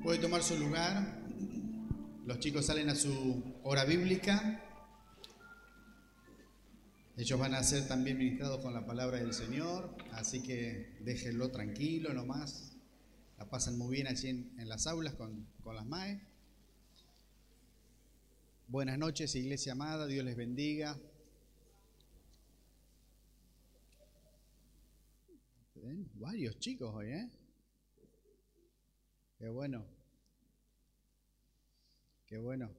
Puede tomar su lugar. Los chicos salen a su hora bíblica. Ellos van a ser también ministrados con la palabra del Señor, así que déjenlo tranquilo nomás. La pasan muy bien allí en las aulas con las MAE. Buenas noches, iglesia amada, Dios les bendiga. ¿Ven? Varios chicos hoy, ¿eh? Qué bueno. Qué bueno.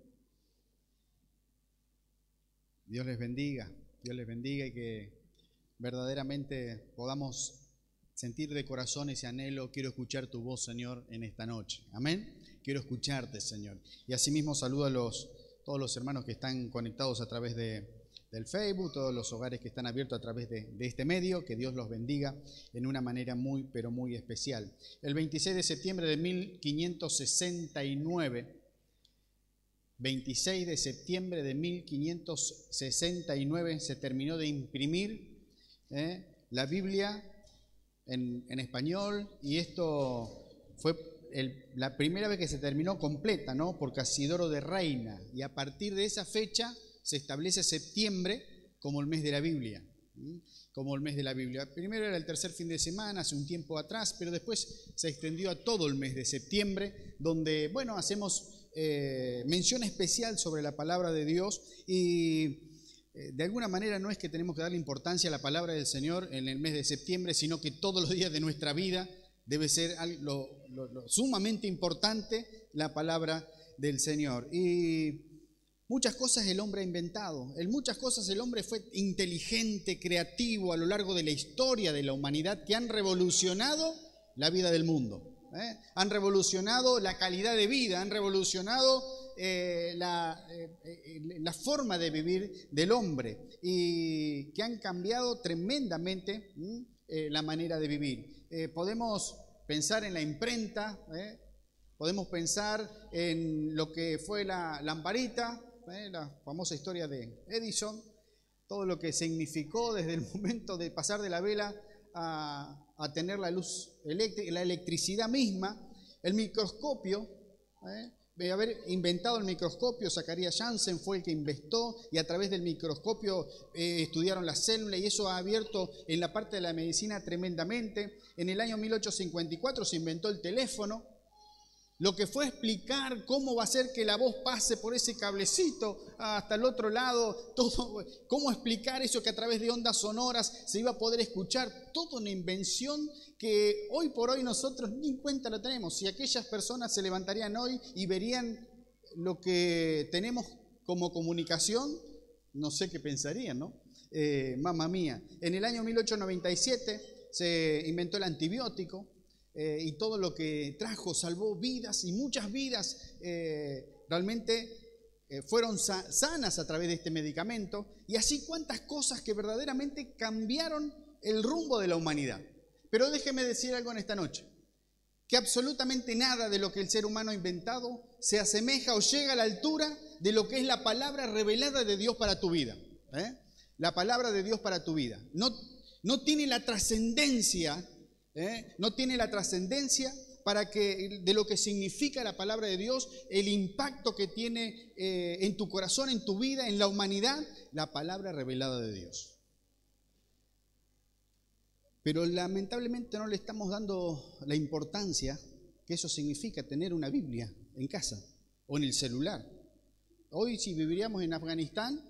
Dios les bendiga. Dios les bendiga y que verdaderamente podamos sentir de corazón ese anhelo. Quiero escuchar tu voz, Señor, en esta noche. Amén. Quiero escucharte, Señor. Y asimismo saludo a todos los hermanos que están conectados a través del Facebook, todos los hogares que están abiertos a través de este medio. Que Dios los bendiga en una manera muy, pero muy especial. El 26 de septiembre de 1569, 26 de septiembre de 1569 se terminó de imprimir la Biblia en español, y esto fue la primera vez que se terminó completa, ¿no? Por Casidoro de Reina, y a partir de esa fecha se establece septiembre como el mes de la Biblia, como el mes de la Biblia. Primero era el tercer fin de semana, hace un tiempo atrás, pero después se extendió a todo el mes de septiembre, donde, bueno, hacemos mención especial sobre la palabra de Dios, y de alguna manera no es que tenemos que darle importancia a la palabra del Señor en el mes de septiembre, sino que todos los días de nuestra vida debe ser lo sumamente importante la palabra del Señor. Y muchas cosas el hombre ha inventado, en muchas cosas el hombre fue inteligente, creativo a lo largo de la historia de la humanidad, que han revolucionado la vida del mundo. Han revolucionado la calidad de vida, han revolucionado la forma de vivir del hombre, y que han cambiado tremendamente la manera de vivir. Podemos pensar en la imprenta, podemos pensar en lo que fue la lamparita, la famosa historia de Edison, todo lo que significó desde el momento de pasar de la vela a tener la luz eléctrica, la electricidad misma, el microscopio, de haber inventado el microscopio. Zacharias Janssen fue el que inventó, y a través del microscopio estudiaron las células, y eso ha abierto en la parte de la medicina tremendamente. En el año 1854 se inventó el teléfono, lo que fue explicar cómo va a ser que la voz pase por ese cablecito hasta el otro lado, todo, cómo explicar eso, que a través de ondas sonoras se iba a poder escuchar. Toda una invención que hoy por hoy nosotros ni en cuenta lo tenemos. Si aquellas personas se levantarían hoy y verían lo que tenemos como comunicación, no sé qué pensarían, ¿no? Mamma mía. En el año 1897 se inventó el antibiótico. Y todo lo que trajo, salvó vidas, y muchas vidas realmente fueron sanas a través de este medicamento. Y así cuántas cosas que verdaderamente cambiaron el rumbo de la humanidad. Pero déjeme decir algo en esta noche, que absolutamente nada de lo que el ser humano ha inventado se asemeja o llega a la altura de lo que es la palabra revelada de Dios para tu vida. La palabra de Dios para tu vida. No tiene la trascendencia. No tiene la trascendencia para que de lo que significa la palabra de Dios, el impacto que tiene en tu corazón, en tu vida, en la humanidad, la palabra revelada de Dios. Pero lamentablemente no le estamos dando la importancia que eso significa, tener una Biblia en casa o en el celular. Hoy, si viviríamos en Afganistán,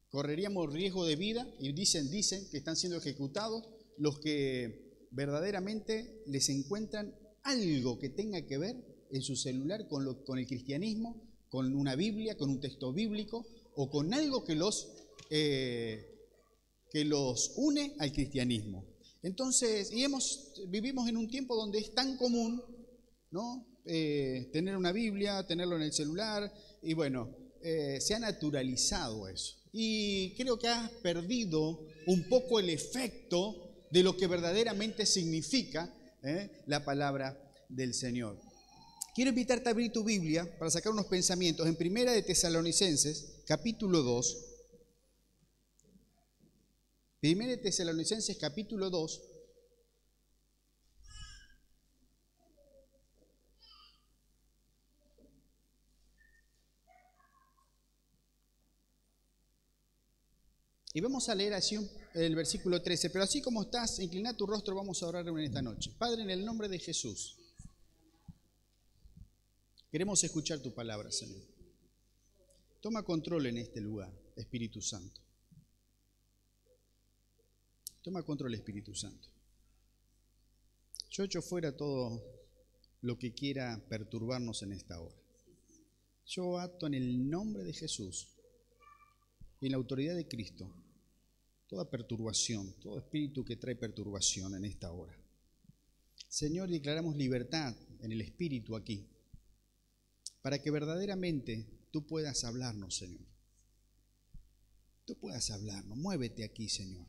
correríamos riesgo de vida, y dicen que están siendo ejecutados los que verdaderamente les encuentran algo que tenga que ver en su celular con el cristianismo, con una Biblia, con un texto bíblico, o con algo que los une al cristianismo. Entonces, vivimos en un tiempo donde es tan común, ¿no? Tener una Biblia, tenerlo en el celular, y bueno, se ha naturalizado eso. Y creo que ha perdido un poco el efecto de lo que verdaderamente significa la palabra del Señor. Quiero invitarte a abrir tu Biblia para sacar unos pensamientos en Primera de Tesalonicenses, capítulo 2. Primera de Tesalonicenses, capítulo 2. Y vamos a leer así el versículo 13, pero así como estás, inclina tu rostro, vamos a orar en esta noche. Padre, en el nombre de Jesús, queremos escuchar tu palabra, Señor. Toma control en este lugar, Espíritu Santo. Toma control, Espíritu Santo. Yo echo fuera todo lo que quiera perturbarnos en esta hora. Yo ato en el nombre de Jesús y en la autoridad de Cristo toda perturbación, todo espíritu que trae perturbación en esta hora. Señor, declaramos libertad en el espíritu aquí, para que verdaderamente tú puedas hablarnos, Señor. Tú puedas hablarnos. Muévete aquí, Señor.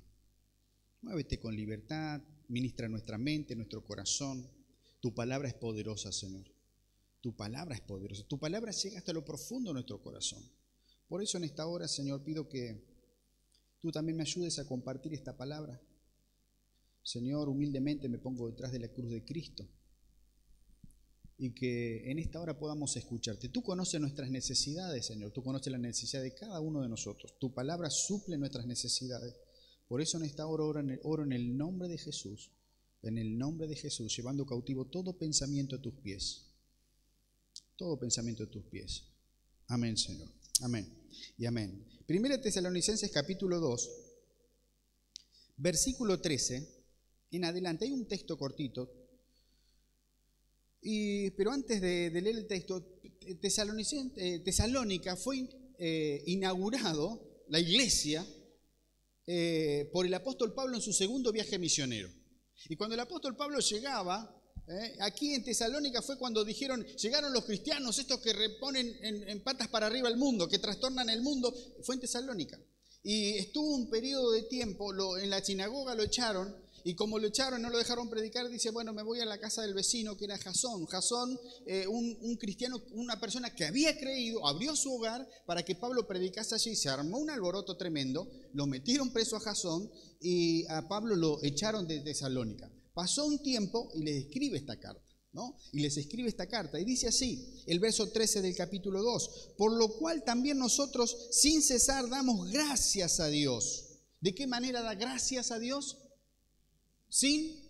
Muévete con libertad, ministra nuestra mente, nuestro corazón. Tu palabra es poderosa, Señor. Tu palabra es poderosa. Tu palabra llega hasta lo profundo de nuestro corazón. Por eso en esta hora, Señor, pido que tú también me ayudes a compartir esta palabra. Señor, humildemente me pongo detrás de la cruz de Cristo y que en esta hora podamos escucharte. Tú conoces nuestras necesidades, Señor. Tú conoces la necesidad de cada uno de nosotros. Tu palabra suple nuestras necesidades. Por eso en esta hora oro en el nombre de Jesús, llevando cautivo todo pensamiento a tus pies. Todo pensamiento a tus pies. Amén, Señor. Amén y amén. Primera Tesalonicenses capítulo 2, versículo 13 en adelante. Hay un texto cortito, pero antes de leer el texto, Tesalónica fue inaugurado, la iglesia, por el apóstol Pablo en su segundo viaje misionero. Y cuando el apóstol Pablo llegaba, aquí en Tesalónica fue cuando llegaron los cristianos, estos que reponen en patas para arriba el mundo, que trastornan el mundo, fue en Tesalónica. Y estuvo un periodo de tiempo, en la sinagoga lo echaron, y como lo echaron, no lo dejaron predicar, dice, bueno, me voy a la casa del vecino, que era Jasón. Jasón, un cristiano, una persona que había creído, abrió su hogar para que Pablo predicase allí, se armó un alboroto tremendo, lo metieron preso a Jasón, y a Pablo lo echaron de Tesalónica. Pasó un tiempo y les escribe esta carta, ¿no? Y les escribe esta carta y dice así, el verso 13 del capítulo 2, por lo cual también nosotros sin cesar damos gracias a Dios. ¿De qué manera da gracias a Dios? Sin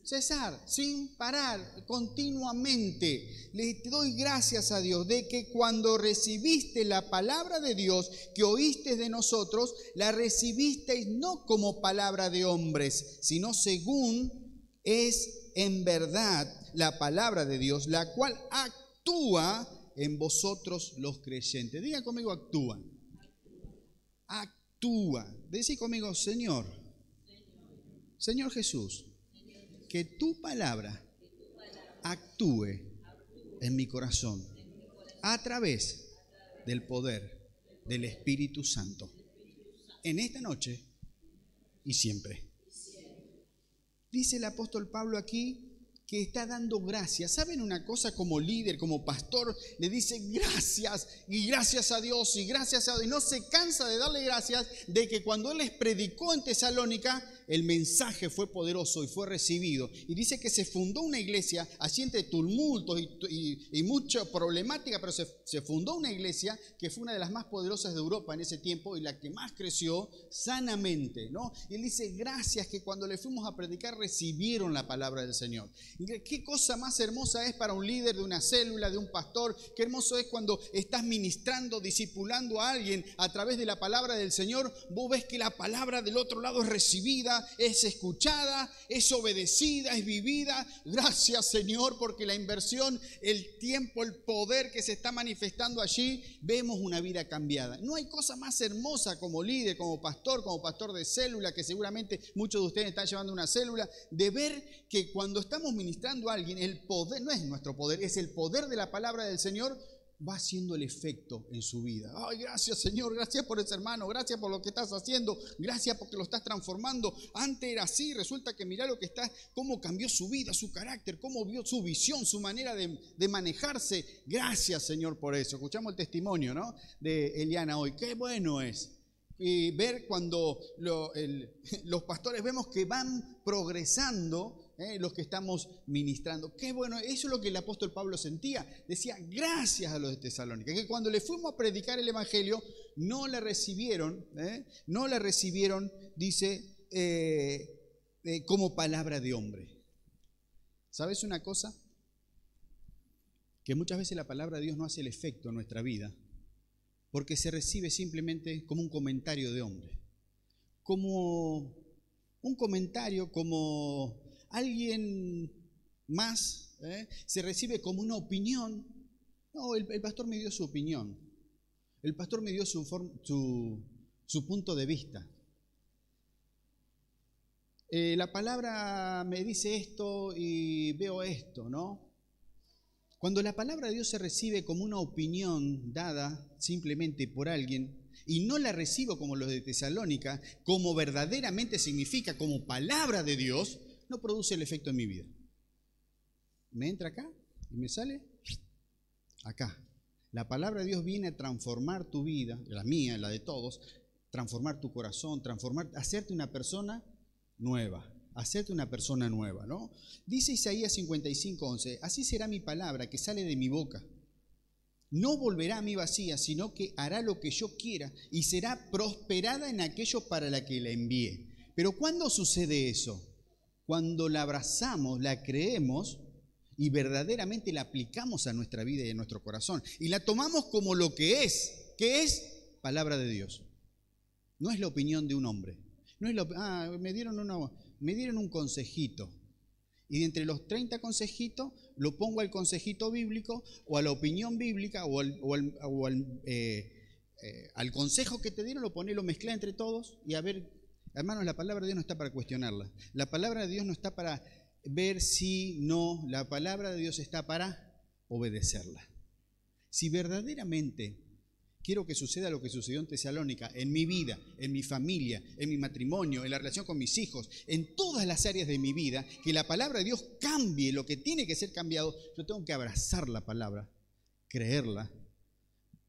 cesar, sin parar, continuamente. Le doy gracias a Dios de que cuando recibiste la palabra de Dios que oíste de nosotros, la recibisteis no como palabra de hombres, sino según es en verdad la palabra de Dios, la cual actúa en vosotros los creyentes. Digan conmigo, actúa. Actúa. Decí conmigo, Señor Jesús, que tu palabra actúe en mi corazón a través del poder del Espíritu Santo, en esta noche y siempre. Dice el apóstol Pablo aquí que está dando gracias. ¿Saben una cosa? Como líder, como pastor, le dice gracias y gracias a Dios y gracias a Dios. Y no se cansa de darle gracias de que cuando él les predicó en Tesalónica, el mensaje fue poderoso y fue recibido. Y dice que se fundó una iglesia, así entre tumultos y mucha problemática, pero se fundó una iglesia que fue una de las más poderosas de Europa en ese tiempo y la que más creció sanamente, ¿no? Y él dice, gracias que cuando le fuimos a predicar recibieron la palabra del Señor. ¿Qué cosa más hermosa es para un líder de una célula, de un pastor? Qué hermoso es cuando estás ministrando, discipulando a alguien a través de la palabra del Señor. Vos ves que la palabra del otro lado es recibida, es escuchada, es obedecida, es vivida. Gracias, Señor, porque la inversión, el tiempo, el poder que se está manifestando allí, vemos una vida cambiada. No hay cosa más hermosa como líder, como pastor de célula, que seguramente muchos de ustedes están llevando una célula, de ver que cuando estamos ministrando a alguien, el poder, no es nuestro poder, es el poder de la palabra del Señor, va haciendo el efecto en su vida. Ay, gracias, Señor, gracias por ese hermano, gracias por lo que estás haciendo, gracias porque lo estás transformando. Antes era así, resulta que mirá lo que está, cómo cambió su vida, su carácter, cómo vio su visión, su manera de manejarse. Gracias, Señor, por eso. Escuchamos el testimonio, ¿no?, de Eliana hoy. Qué bueno es. Y ver cuando los pastores vemos que van progresando, los que estamos ministrando. Qué bueno, eso es lo que el apóstol Pablo sentía. Decía, gracias a los de Tesalónica, que cuando le fuimos a predicar el evangelio, no la recibieron, dice, como palabra de hombre. ¿Sabes una cosa? Que muchas veces la palabra de Dios no hace el efecto en nuestra vida, porque se recibe simplemente como un comentario de hombre, como un comentario, como alguien más, se recibe como una opinión. No, el pastor me dio su opinión, el pastor me dio su punto de vista. La palabra me dice esto y veo esto, ¿no? Cuando la palabra de Dios se recibe como una opinión dada simplemente por alguien y no la recibo como los de Tesalónica, como verdaderamente significa, como palabra de Dios, no produce el efecto en mi vida. Me entra acá y me sale acá. La palabra de Dios viene a transformar tu vida, la mía, la de todos, transformar tu corazón, hacerte una persona nueva. Hacerte una persona nueva, ¿no? Dice Isaías 55:11, así será mi palabra que sale de mi boca. No volverá a mí vacía, sino que hará lo que yo quiera y será prosperada en aquello para la que la envié. Pero ¿cuándo sucede eso? Cuando la abrazamos, la creemos y verdaderamente la aplicamos a nuestra vida y a nuestro corazón. Y la tomamos como lo que es palabra de Dios. No es la opinión de un hombre. No es me dieron un consejito. Y de entre los 30 consejitos, lo pongo al consejito bíblico o a la opinión bíblica o al consejo que te dieron, lo mezclé entre todos y a ver, hermanos, la palabra de Dios no está para cuestionarla. La palabra de Dios no está para ver si, no, la palabra de Dios está para obedecerla. Si verdaderamente quiero que suceda lo que sucedió en Tesalónica, en mi vida, en mi familia, en mi matrimonio, en la relación con mis hijos, en todas las áreas de mi vida, que la palabra de Dios cambie lo que tiene que ser cambiado, yo tengo que abrazar la palabra, creerla,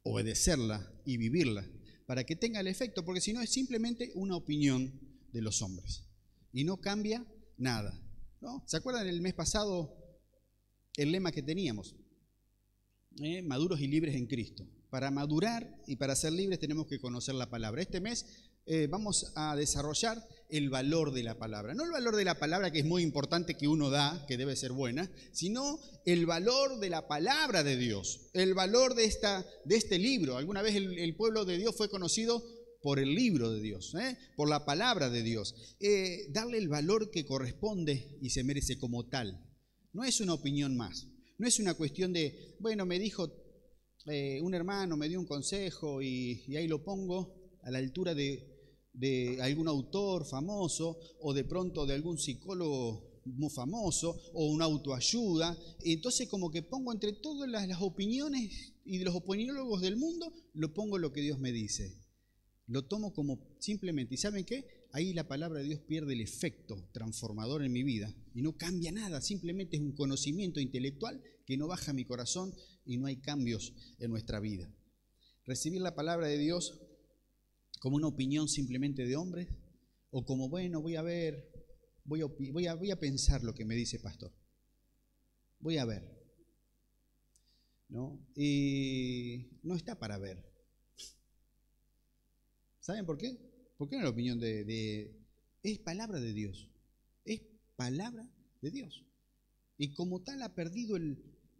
obedecerla y vivirla, para que tenga el efecto, porque si no es simplemente una opinión de los hombres y no cambia nada, ¿no? ¿Se acuerdan el mes pasado el lema que teníamos? Maduros y libres en Cristo. Para madurar y para ser libres tenemos que conocer la palabra. Este mes vamos a desarrollar el valor de la palabra. No el valor de la palabra, que es muy importante, que uno da, que debe ser buena, sino el valor de la palabra de Dios, el valor de este libro. Alguna vez el pueblo de Dios fue conocido por el libro de Dios, por la palabra de Dios. Darle el valor que corresponde y se merece como tal. No es una opinión más. No es una cuestión de, bueno, me dijo un hermano, me dio un consejo y ahí lo pongo a la altura de algún autor famoso o de pronto de algún psicólogo muy famoso o una autoayuda. Entonces como que pongo entre todas las opiniones y de los opiniólogos del mundo, lo pongo lo que Dios me dice. Lo tomo como simplemente, ¿y saben qué? Ahí la palabra de Dios pierde el efecto transformador en mi vida y no cambia nada, simplemente es un conocimiento intelectual que no baja mi corazón y no hay cambios en nuestra vida. Recibir la palabra de Dios como una opinión simplemente de hombres o como, bueno, voy a ver, voy a pensar lo que me dice pastor, voy a ver, ¿no? Y no está para ver. ¿Saben por qué? ¿Por qué no es la opinión es palabra de Dios? Es palabra de Dios. Y como tal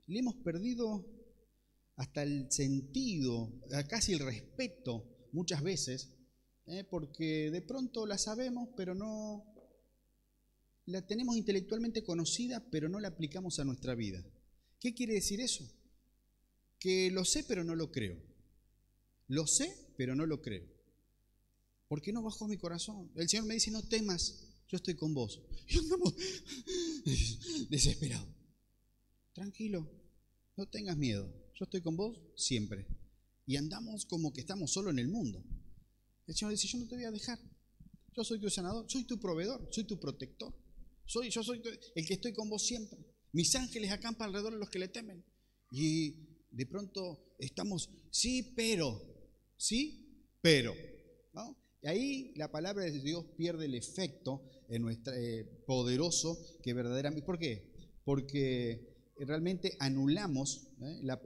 le hemos perdido hasta el sentido, casi el respeto muchas veces, porque de pronto la sabemos, pero no la tenemos intelectualmente conocida, pero no la aplicamos a nuestra vida. ¿Qué quiere decir eso? Que lo sé, pero no lo creo. Lo sé, pero no lo creo. ¿Por qué no bajó mi corazón? El Señor me dice, no temas, yo estoy con vos. Y andamos desesperados. Tranquilo, no tengas miedo, yo estoy con vos siempre. Y andamos como que estamos solo en el mundo. El Señor dice, yo no te voy a dejar. Yo soy tu sanador, soy tu proveedor, soy tu protector. Yo soy el que estoy con vos siempre. Mis ángeles acampan alrededor de los que le temen. Y de pronto estamos, sí, pero, ¿no? Y ahí la palabra de Dios pierde el efecto en nuestra, poderoso que verdaderamente. ¿Por qué? Porque realmente anulamos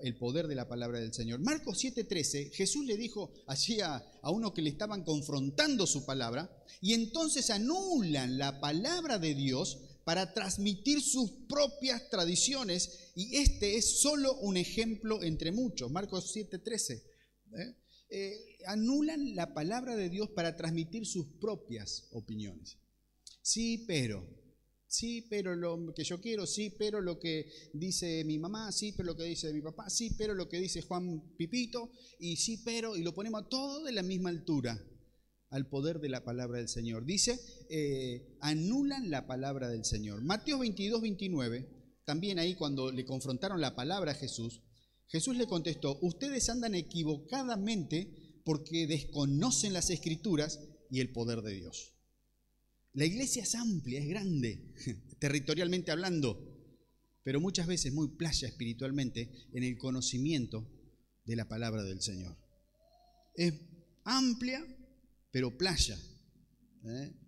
el poder de la palabra del Señor. Marcos 7:13, Jesús le dijo allí a uno que le estaban confrontando su palabra, y entonces anulan la palabra de Dios para transmitir sus propias tradiciones, y este es solo un ejemplo entre muchos. Marcos 7:13. Anulan la palabra de Dios para transmitir sus propias opiniones. Sí, pero lo que yo quiero, sí, pero lo que dice mi mamá, sí, pero lo que dice mi papá, sí, pero lo que dice Juan Pipito, y sí, pero, y lo ponemos todo de la misma altura al poder de la palabra del Señor. Dice, anulan la palabra del Señor. Mateo 22:29, también ahí cuando le confrontaron la palabra a Jesús, Jesús le contestó, ustedes andan equivocadamente porque desconocen las Escrituras y el poder de Dios. La iglesia es amplia, es grande, territorialmente hablando, pero muchas veces muy playa espiritualmente en el conocimiento de la palabra del Señor. Es amplia, pero playa,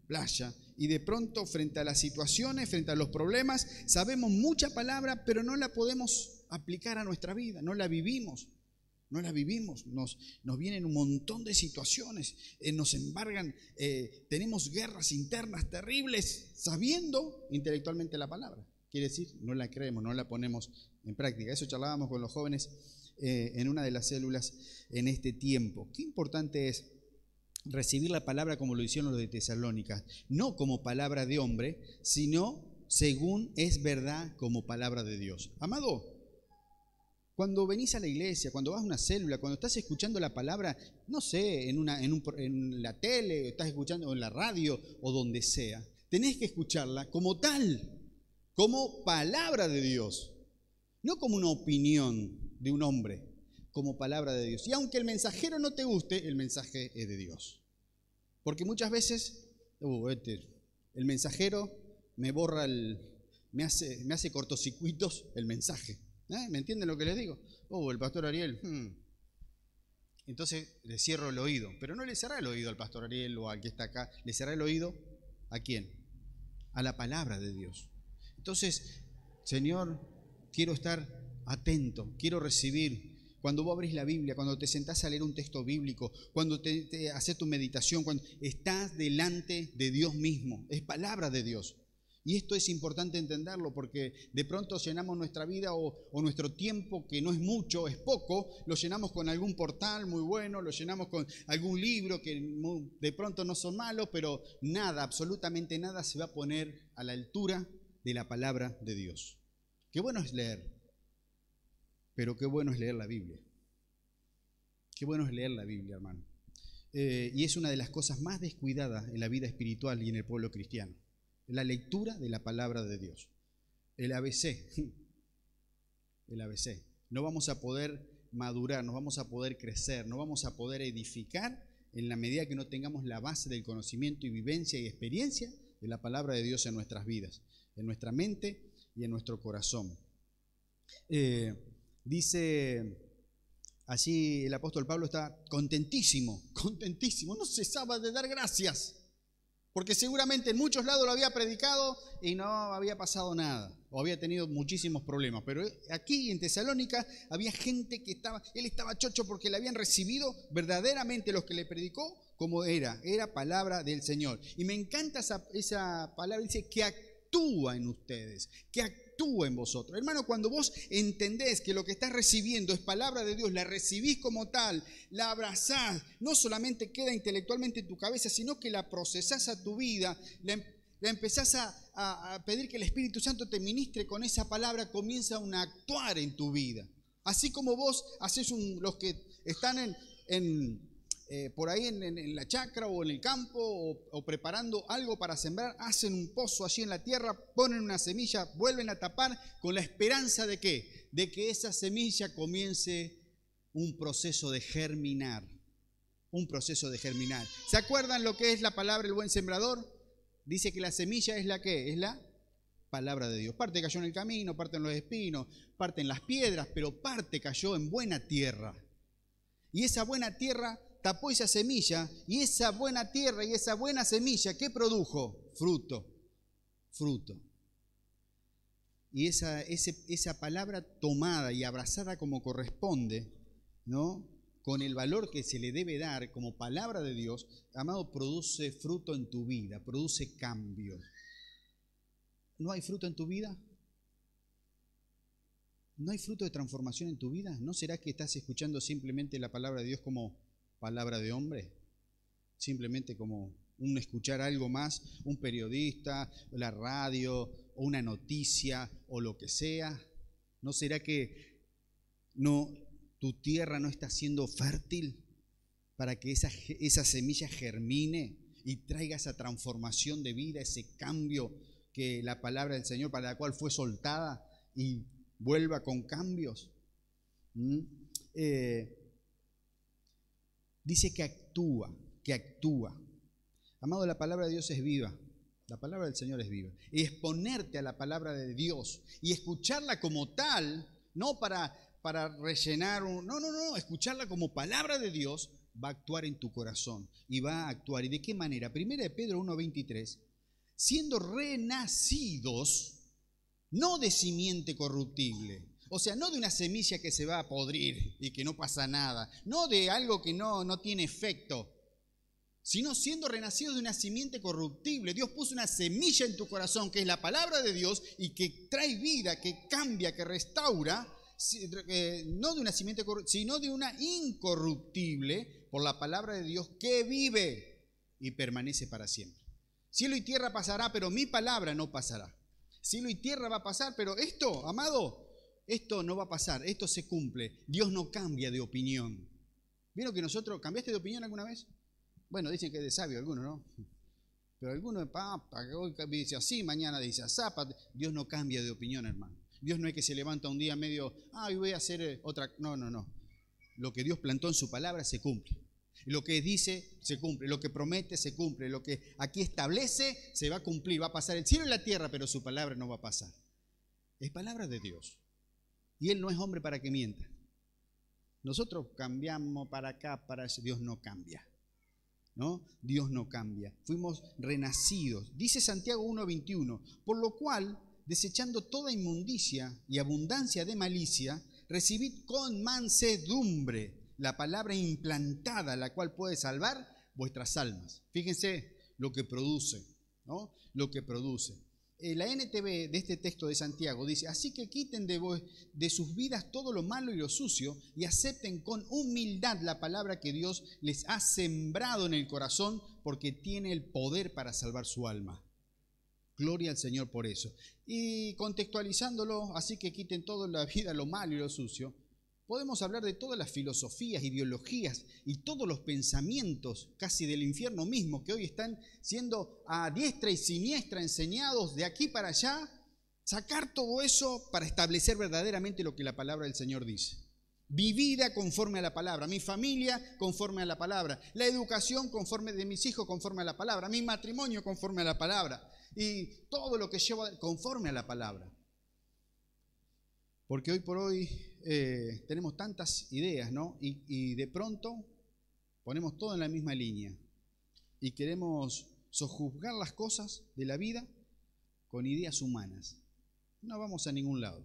playa. Y de pronto, frente a las situaciones, frente a los problemas, sabemos mucha palabra, pero no la podemos aplicar a nuestra vida, no la vivimos. No la vivimos, nos vienen un montón de situaciones, nos embargan, tenemos guerras internas terribles, sabiendo intelectualmente la palabra. Quiere decir, no la creemos, no la ponemos en práctica. Eso charlábamos con los jóvenes en una de las células en este tiempo. Qué importante es recibir la palabra como lo hicieron los de Tesalónica, no como palabra de hombre, sino según es verdad como palabra de Dios. Amado, cuando venís a la iglesia, cuando vas a una célula, cuando estás escuchando la palabra, no sé, en la tele, estás escuchando en la radio o donde sea, tenés que escucharla como tal, como palabra de Dios, no como una opinión de un hombre, como palabra de Dios. Y aunque el mensajero no te guste, el mensaje es de Dios. Porque muchas veces, el mensajero me borra, me hace cortocircuitos el mensaje. ¿Me entienden lo que les digo? El pastor Ariel. Entonces le cierro el oído. Pero no le cerré el oído al pastor Ariel o al que está acá. Le cerré el oído ¿a quién? A la palabra de Dios. Entonces, Señor, quiero estar atento, quiero recibir. Cuando vos abrís la Biblia, cuando te sentás a leer un texto bíblico, cuando te haces tu meditación, cuando estás delante de Dios mismo, es palabra de Dios. Y esto es importante entenderlo porque de pronto llenamos nuestra vida o nuestro tiempo, que no es mucho, es poco, lo llenamos con algún portal muy bueno, lo llenamos con algún libro que de pronto no son malos, pero nada, absolutamente nada se va a poner a la altura de la palabra de Dios. Qué bueno es leer, pero qué bueno es leer la Biblia. Qué bueno es leer la Biblia, hermano. Y es una de las cosas más descuidadas en la vida espiritual y en el pueblo cristiano. La lectura de la palabra de Dios. El ABC. El ABC. No vamos a poder madurar, no vamos a poder crecer, no vamos a poder edificar en la medida que no tengamos la base del conocimiento y vivencia y experiencia de la palabra de Dios en nuestras vidas, en nuestra mente y en nuestro corazón. Dice allí el apóstol Pablo está contentísimo, no cesaba de dar gracias. Porque seguramente en muchos lados lo había predicado y no había pasado nada, o había tenido muchísimos problemas. Pero aquí en Tesalónica había gente que él estaba chocho porque le habían recibido verdaderamente los que le predicó como era palabra del Señor. Y me encanta esa palabra, dice que actúa en ustedes, que actúa en vosotros. Hermano, cuando vos entendés que lo que estás recibiendo es palabra de Dios, la recibís como tal, la abrazás, no solamente queda intelectualmente en tu cabeza, sino que la procesás a tu vida, la empezás a pedir que el Espíritu Santo te ministre con esa palabra, comienza a actuar en tu vida. Así como vos haces los que están por ahí en la chacra o en el campo o preparando algo para sembrar, hacen un pozo allí en la tierra, ponen una semilla, vuelven a tapar con la esperanza de ¿qué? De que esa semilla comience un proceso de germinar. Un proceso de germinar. ¿Se acuerdan lo que es la palabra el buen sembrador? Dice que la semilla es la ¿qué? Es la palabra de Dios. Parte cayó en el camino, parte en los espinos, parte en las piedras, pero parte cayó en buena tierra. Y esa buena tierra tapó esa semilla, y esa buena tierra y esa buena semilla, ¿qué produjo? Fruto. y esa palabra tomada y abrazada como corresponde, ¿no?, con el valor que se le debe dar como palabra de Dios, amado, produce fruto en tu vida, produce cambio. ¿No hay fruto en tu vida? ¿No hay fruto de transformación en tu vida? ¿No será que estás escuchando simplemente la palabra de Dios como palabra de hombre? Simplemente como un escuchar algo más, un periodista, la radio, o una noticia, o lo que sea. ¿No será que tu tierra no está siendo fértil para que esa semilla germine y traiga esa transformación de vida, ese cambio que la palabra del Señor, para la cual fue soltada, y vuelva con cambios? Dice que actúa. Amado, la palabra de Dios es viva. La palabra del Señor es viva. Y exponerte a la palabra de Dios y escucharla como tal, no para rellenar no, escucharla como palabra de Dios, va a actuar en tu corazón y va a actuar. ¿Y de qué manera? Primera de Pedro 1:23, siendo renacidos, no de simiente corruptible, o sea, no de una semilla que se va a podrir y que no pasa nada, no de algo que no tiene efecto, sino siendo renacidos de una simiente corruptible. Dios puso una semilla en tu corazón que es la palabra de Dios y que trae vida, que cambia, que restaura, no de una simiente corruptible, sino de una incorruptible por la palabra de Dios que vive y permanece para siempre. Cielo y tierra pasará, pero mi palabra no pasará. Cielo y tierra va a pasar, pero esto, amado, esto no va a pasar, esto se cumple. Dios no cambia de opinión. ¿Vieron que nosotros, cambiaste de opinión alguna vez? Bueno, dicen que es de sabio algunos, ¿no? Pero algunos, hoy dice así, mañana dice así. Dios no cambia de opinión, hermano. Dios no es que se levanta un día medio, hoy voy a hacer otra. No. Lo que Dios plantó en su palabra se cumple. Lo que dice se cumple, lo que promete se cumple, lo que aquí establece se va a cumplir, va a pasar el cielo y la tierra, pero su palabra no va a pasar. Es palabra de Dios. Y Él no es hombre para que mienta. Nosotros cambiamos para acá, para allá. Dios no cambia, ¿no? Dios no cambia. Fuimos renacidos. Dice Santiago 1:21, por lo cual, desechando toda inmundicia y abundancia de malicia, recibid con mansedumbre la palabra implantada, la cual puede salvar vuestras almas. Fíjense lo que produce, ¿no? Lo que produce. La NTV de este texto de Santiago dice, así que quiten de sus vidas todo lo malo y lo sucio y acepten con humildad la palabra que Dios les ha sembrado en el corazón, porque tiene el poder para salvar su alma. Gloria al Señor por eso. Y contextualizándolo, así que quiten toda la vida lo malo y lo sucio, podemos hablar de todas las filosofías, ideologías y todos los pensamientos casi del infierno mismo que hoy están siendo a diestra y siniestra enseñados de aquí para allá. Sacar todo eso para establecer verdaderamente lo que la palabra del Señor dice. Mi vida conforme a la palabra, mi familia conforme a la palabra, la educación conforme de mis hijos conforme a la palabra, mi matrimonio conforme a la palabra y todo lo que llevo conforme a la palabra. Porque hoy por hoy tenemos tantas ideas, ¿no? Y de pronto ponemos todo en la misma línea y queremos sojuzgar las cosas de la vida con ideas humanas. No vamos a ningún lado.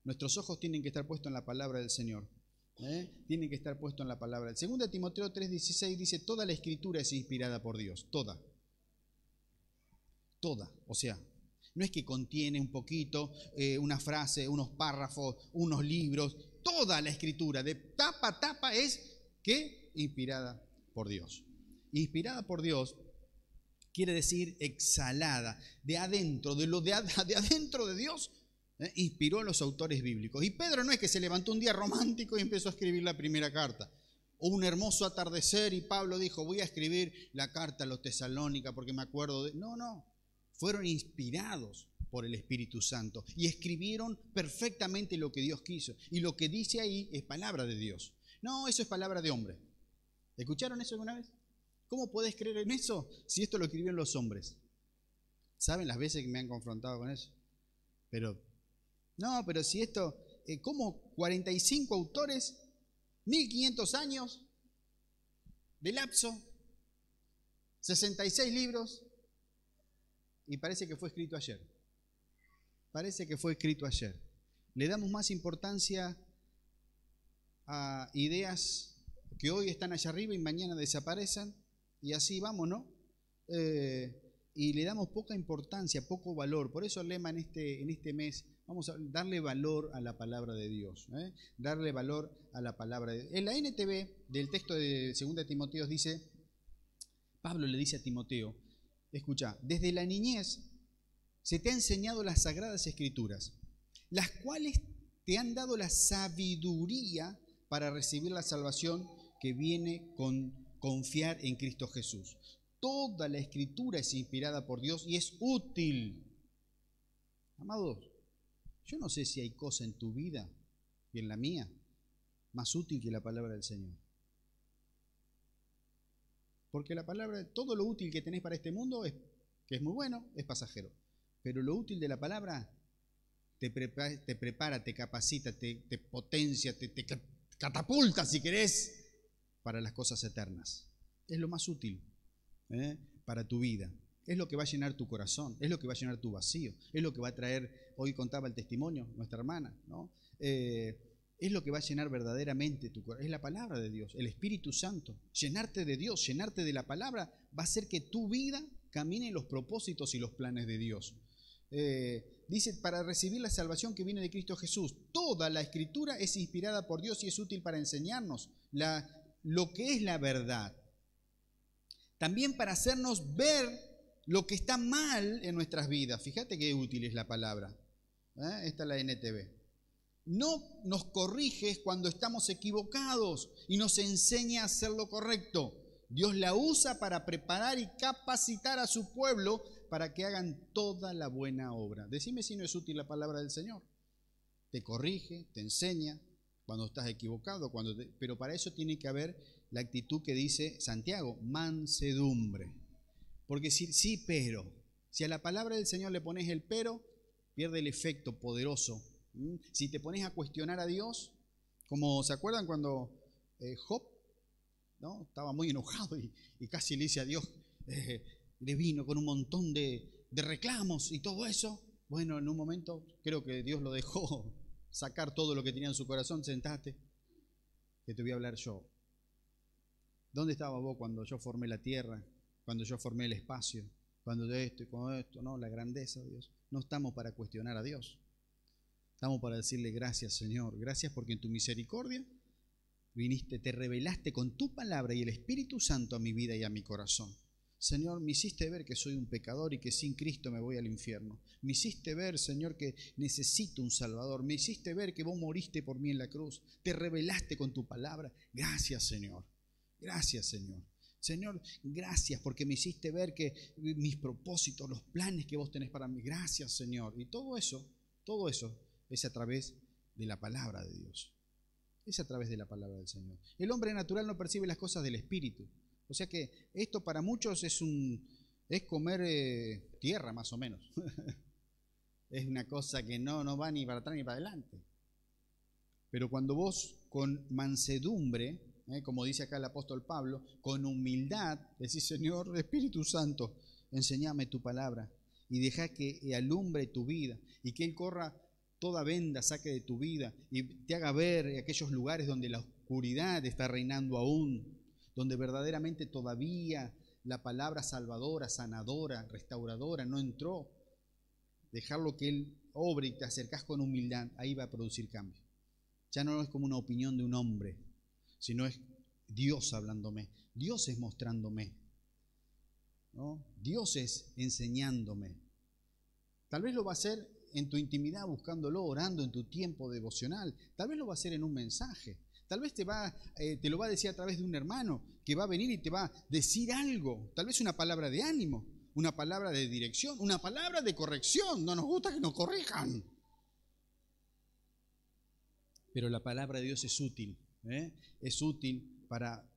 Nuestros ojos tienen que estar puestos en la palabra del Señor. Tienen que estar puestos en la palabra. 2 Timoteo 3:16 dice, toda la escritura es inspirada por Dios. Toda. O sea, no es que contiene un poquito, una frase, unos párrafos, unos libros. Toda la escritura, de tapa a tapa, es que inspirada por Dios. Inspirada por Dios quiere decir exhalada, de adentro, de adentro de Dios. Inspiró a los autores bíblicos. Y Pedro no es que se levantó un día romántico y empezó a escribir la primera carta. O un hermoso atardecer y Pablo dijo, voy a escribir la carta a los Tesalónicas porque me acuerdo de... No. Fueron inspirados por el Espíritu Santo y escribieron perfectamente lo que Dios quiso. Y lo que dice ahí es palabra de Dios. No, eso es palabra de hombre. ¿Escucharon eso alguna vez? ¿Cómo podés creer en eso si esto lo escribieron los hombres? ¿Saben las veces que me han confrontado con eso? Pero si esto, ¿cómo 45 autores, 1500 años de lapso, 66 libros, y parece que fue escrito ayer? parece que fue escrito ayer. Le damos más importancia a ideas que hoy están allá arriba y mañana desaparecen, y así vamos, ¿no? Y le damos poca importancia, poco valor. Por eso el lema en este mes, vamos a darle valor a la palabra de Dios, darle valor a la palabra de Dios. En la NTV del texto de 2 Timoteo dice, Pablo le dice a Timoteo, escucha, desde la niñez se te ha enseñado las sagradas escrituras, las cuales te han dado la sabiduría para recibir la salvación que viene con confiar en Cristo Jesús. Toda la escritura es inspirada por Dios y es útil. Amados, yo no sé si hay cosa en tu vida y en la mía más útil que la palabra del Señor. Porque la palabra, todo lo útil que tenés para este mundo, que es muy bueno, es pasajero. Pero lo útil de la palabra te prepara, te capacita, te potencia, te catapulta, si querés, para las cosas eternas. Es lo más útil para tu vida. Es lo que va a llenar tu corazón, es lo que va a llenar tu vacío, es lo que va a traer, hoy contaba el testimonio, nuestra hermana, ¿no? Es lo que va a llenar verdaderamente tu corazón, es la palabra de Dios, el Espíritu Santo. Llenarte de Dios, llenarte de la palabra, va a hacer que tu vida camine en los propósitos y los planes de Dios. Dice, para recibir la salvación que viene de Cristo Jesús, toda la escritura es inspirada por Dios y es útil para enseñarnos lo que es la verdad. También para hacernos ver lo que está mal en nuestras vidas. Fíjate qué útil es la palabra. Esta es la NTV. No nos corrige cuando estamos equivocados y nos enseña a hacer lo correcto. Dios la usa para preparar y capacitar a su pueblo para que hagan toda la buena obra. Decime si no es útil la palabra del Señor. Te corrige, te enseña cuando estás equivocado, pero para eso tiene que haber la actitud que dice Santiago, mansedumbre. Porque si a la palabra del Señor le pones el pero, pierde el efecto poderoso. Si te pones a cuestionar a Dios, como se acuerdan cuando Job, ¿no?, estaba muy enojado y casi le dice a Dios, le vino con un montón de reclamos y todo eso. Bueno, en un momento creo que Dios lo dejó sacar todo lo que tenía en su corazón. Sentate, que te voy a hablar yo. ¿Dónde estaba vos cuando yo formé la tierra? Cuando yo formé el espacio, cuando yo esto y cuando esto, no, la grandeza de Dios. No estamos para cuestionar a Dios. Estamos para decirle gracias, Señor. Gracias porque en tu misericordia viniste, te revelaste con tu palabra y el Espíritu Santo a mi vida y a mi corazón. Señor, me hiciste ver que soy un pecador y que sin Cristo me voy al infierno. Me hiciste ver, Señor, que necesito un Salvador. Me hiciste ver que vos moriste por mí en la cruz. Te revelaste con tu palabra. Gracias, Señor. Gracias, Señor. Señor, gracias porque me hiciste ver que mis propósitos, los planes que vos tenés para mí. Gracias, Señor. Y todo eso es a través de la palabra de Dios. Es a través de la palabra del Señor. El hombre natural no percibe las cosas del Espíritu. O sea que esto para muchos es comer tierra, más o menos. Es una cosa que no va ni para atrás ni para adelante. Pero cuando vos con mansedumbre, como dice acá el apóstol Pablo, con humildad, decís, Señor, Espíritu Santo, enséñame tu palabra y deja que alumbre tu vida y que Él corra toda venda, saque de tu vida y te haga ver aquellos lugares donde la oscuridad está reinando aún, donde verdaderamente todavía la palabra salvadora, sanadora, restauradora no entró. Dejarlo que Él obre y te acercás con humildad, ahí va a producir cambio. Ya no es como una opinión de un hombre, sino es Dios hablándome, Dios es mostrándome, ¿no? Dios es enseñándome. Tal vez lo va a hacer en tu intimidad, buscándolo, orando en tu tiempo devocional. Tal vez lo va a hacer en un mensaje. Tal vez te lo va a decir a través de un hermano que va a venir y te va a decir algo. Tal vez una palabra de ánimo, una palabra de dirección, una palabra de corrección. No nos gusta que nos corrijan. Pero la palabra de Dios es útil. Es útil para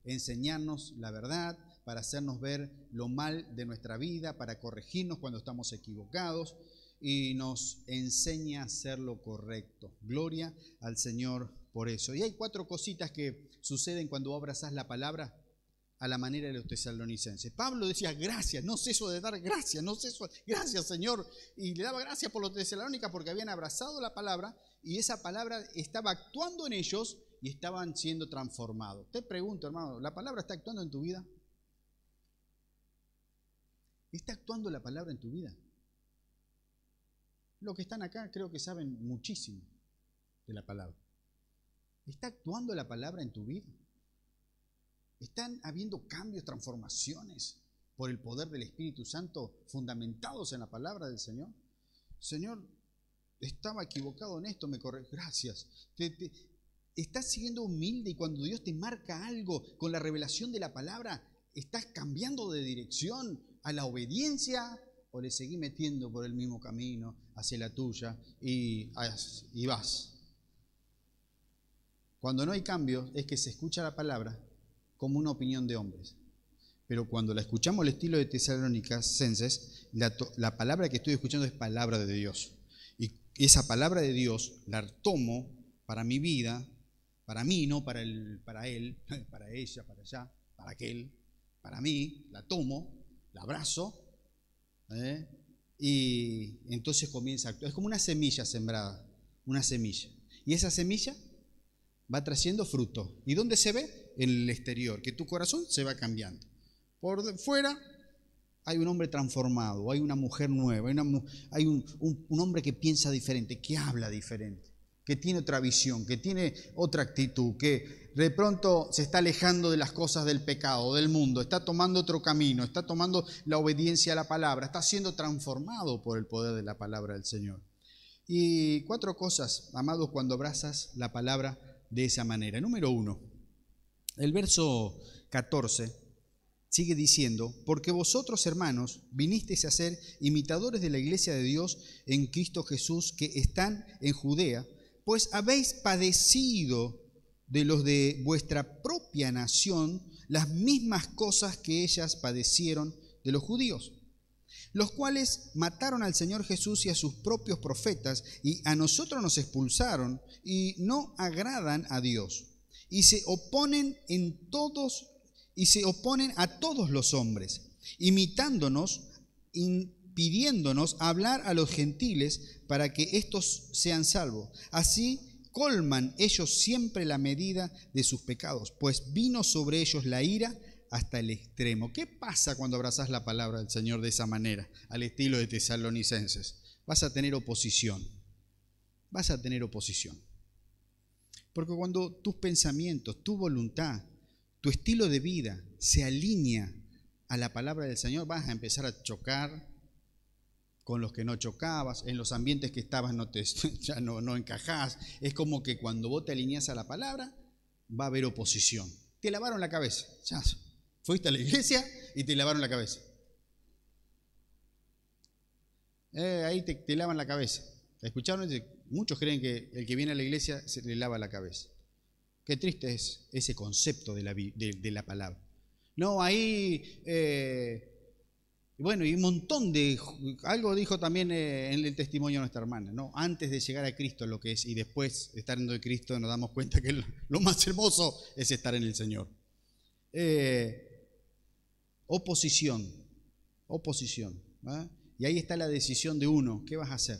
enseñarnos la verdad, para hacernos ver lo mal de nuestra vida, para corregirnos cuando estamos equivocados y nos enseña a hacer lo correcto. Gloria al Señor por eso. Y hay 4 cositas que suceden cuando abrazas la palabra. a la manera de los tesalonicenses. Pablo decía, gracias, no ceso de dar gracias, no ceso, gracias Señor. Y le daba gracias por los tesalónicas porque habían abrazado la palabra y esa palabra estaba actuando en ellos y estaban siendo transformados. Te pregunto, hermano, ¿la palabra está actuando en tu vida? ¿Está actuando la palabra en tu vida? Los que están acá creo que saben muchísimo de la palabra. ¿Está actuando la palabra en tu vida? ¿Están habiendo cambios, transformaciones por el poder del Espíritu Santo fundamentados en la palabra del Señor? Señor, estaba equivocado en esto, me corre. Gracias. ¿Estás siendo humilde y cuando Dios te marca algo con la revelación de la palabra, estás cambiando de dirección a la obediencia o le seguís metiendo por el mismo camino hacia la tuya y vas? Cuando no hay cambio es que se escucha la palabra como una opinión de hombres. Pero cuando la escuchamos al estilo de Tesalonicenses, la palabra que estoy escuchando es palabra de Dios. Y esa palabra de Dios la tomo para mi vida, para mí, no para él, para ella, para allá, para aquel, para mí, la tomo, la abrazo, y entonces comienza a actuar. Es como una semilla sembrada, una semilla. Y esa semilla va trayendo fruto. ¿Y dónde se ve? En el exterior, que tu corazón se va cambiando. Por fuera hay un hombre transformado, hay una mujer nueva, hay un hombre que piensa diferente, que habla diferente, que tiene otra visión, que tiene otra actitud, que de pronto se está alejando de las cosas del pecado, del mundo, está tomando otro camino, está tomando la obediencia a la palabra, está siendo transformado por el poder de la palabra del Señor. Y 4 cosas, amados, cuando abrazas la palabra de esa manera. Número 1, el verso 14 sigue diciendo, porque vosotros, hermanos, vinisteis a ser imitadores de la iglesia de Dios en Cristo Jesús, que están en Judea, pues habéis padecido de los de vuestra propia nación las mismas cosas que ellas padecieron de los judíos, los cuales mataron al Señor Jesús y a sus propios profetas, y a nosotros nos expulsaron, y no agradan a Dios, y se oponen a todos los hombres, imitándonos, impidiéndonos hablar a los gentiles para que éstos sean salvos. Así colman ellos siempre la medida de sus pecados, pues vino sobre ellos la ira hasta el extremo. ¿Qué pasa cuando abrazás la palabra del Señor de esa manera, al estilo de Tesalonicenses? Vas a tener oposición. Vas a tener oposición. Porque cuando tus pensamientos, tu voluntad, tu estilo de vida se alinea a la palabra del Señor, vas a empezar a chocar con los que no chocabas, en los ambientes que estabas ya no encajás. Es como que cuando vos te alineás a la palabra, va a haber oposición. Te lavaron la cabeza. Ya fuiste a la iglesia y te lavaron la cabeza. Ahí te lavan la cabeza. ¿Escucharon? Muchos creen que el que viene a la iglesia se le lava la cabeza. Qué triste es ese concepto de la palabra. No, ahí, bueno, y un montón de, algo dijo también en el testimonio de nuestra hermana, ¿no? Antes de llegar a Cristo lo que es, y después de estar en Cristo nos damos cuenta que lo más hermoso es estar en el Señor. Oposición, ¿eh? Y ahí está la decisión de uno, ¿qué vas a hacer?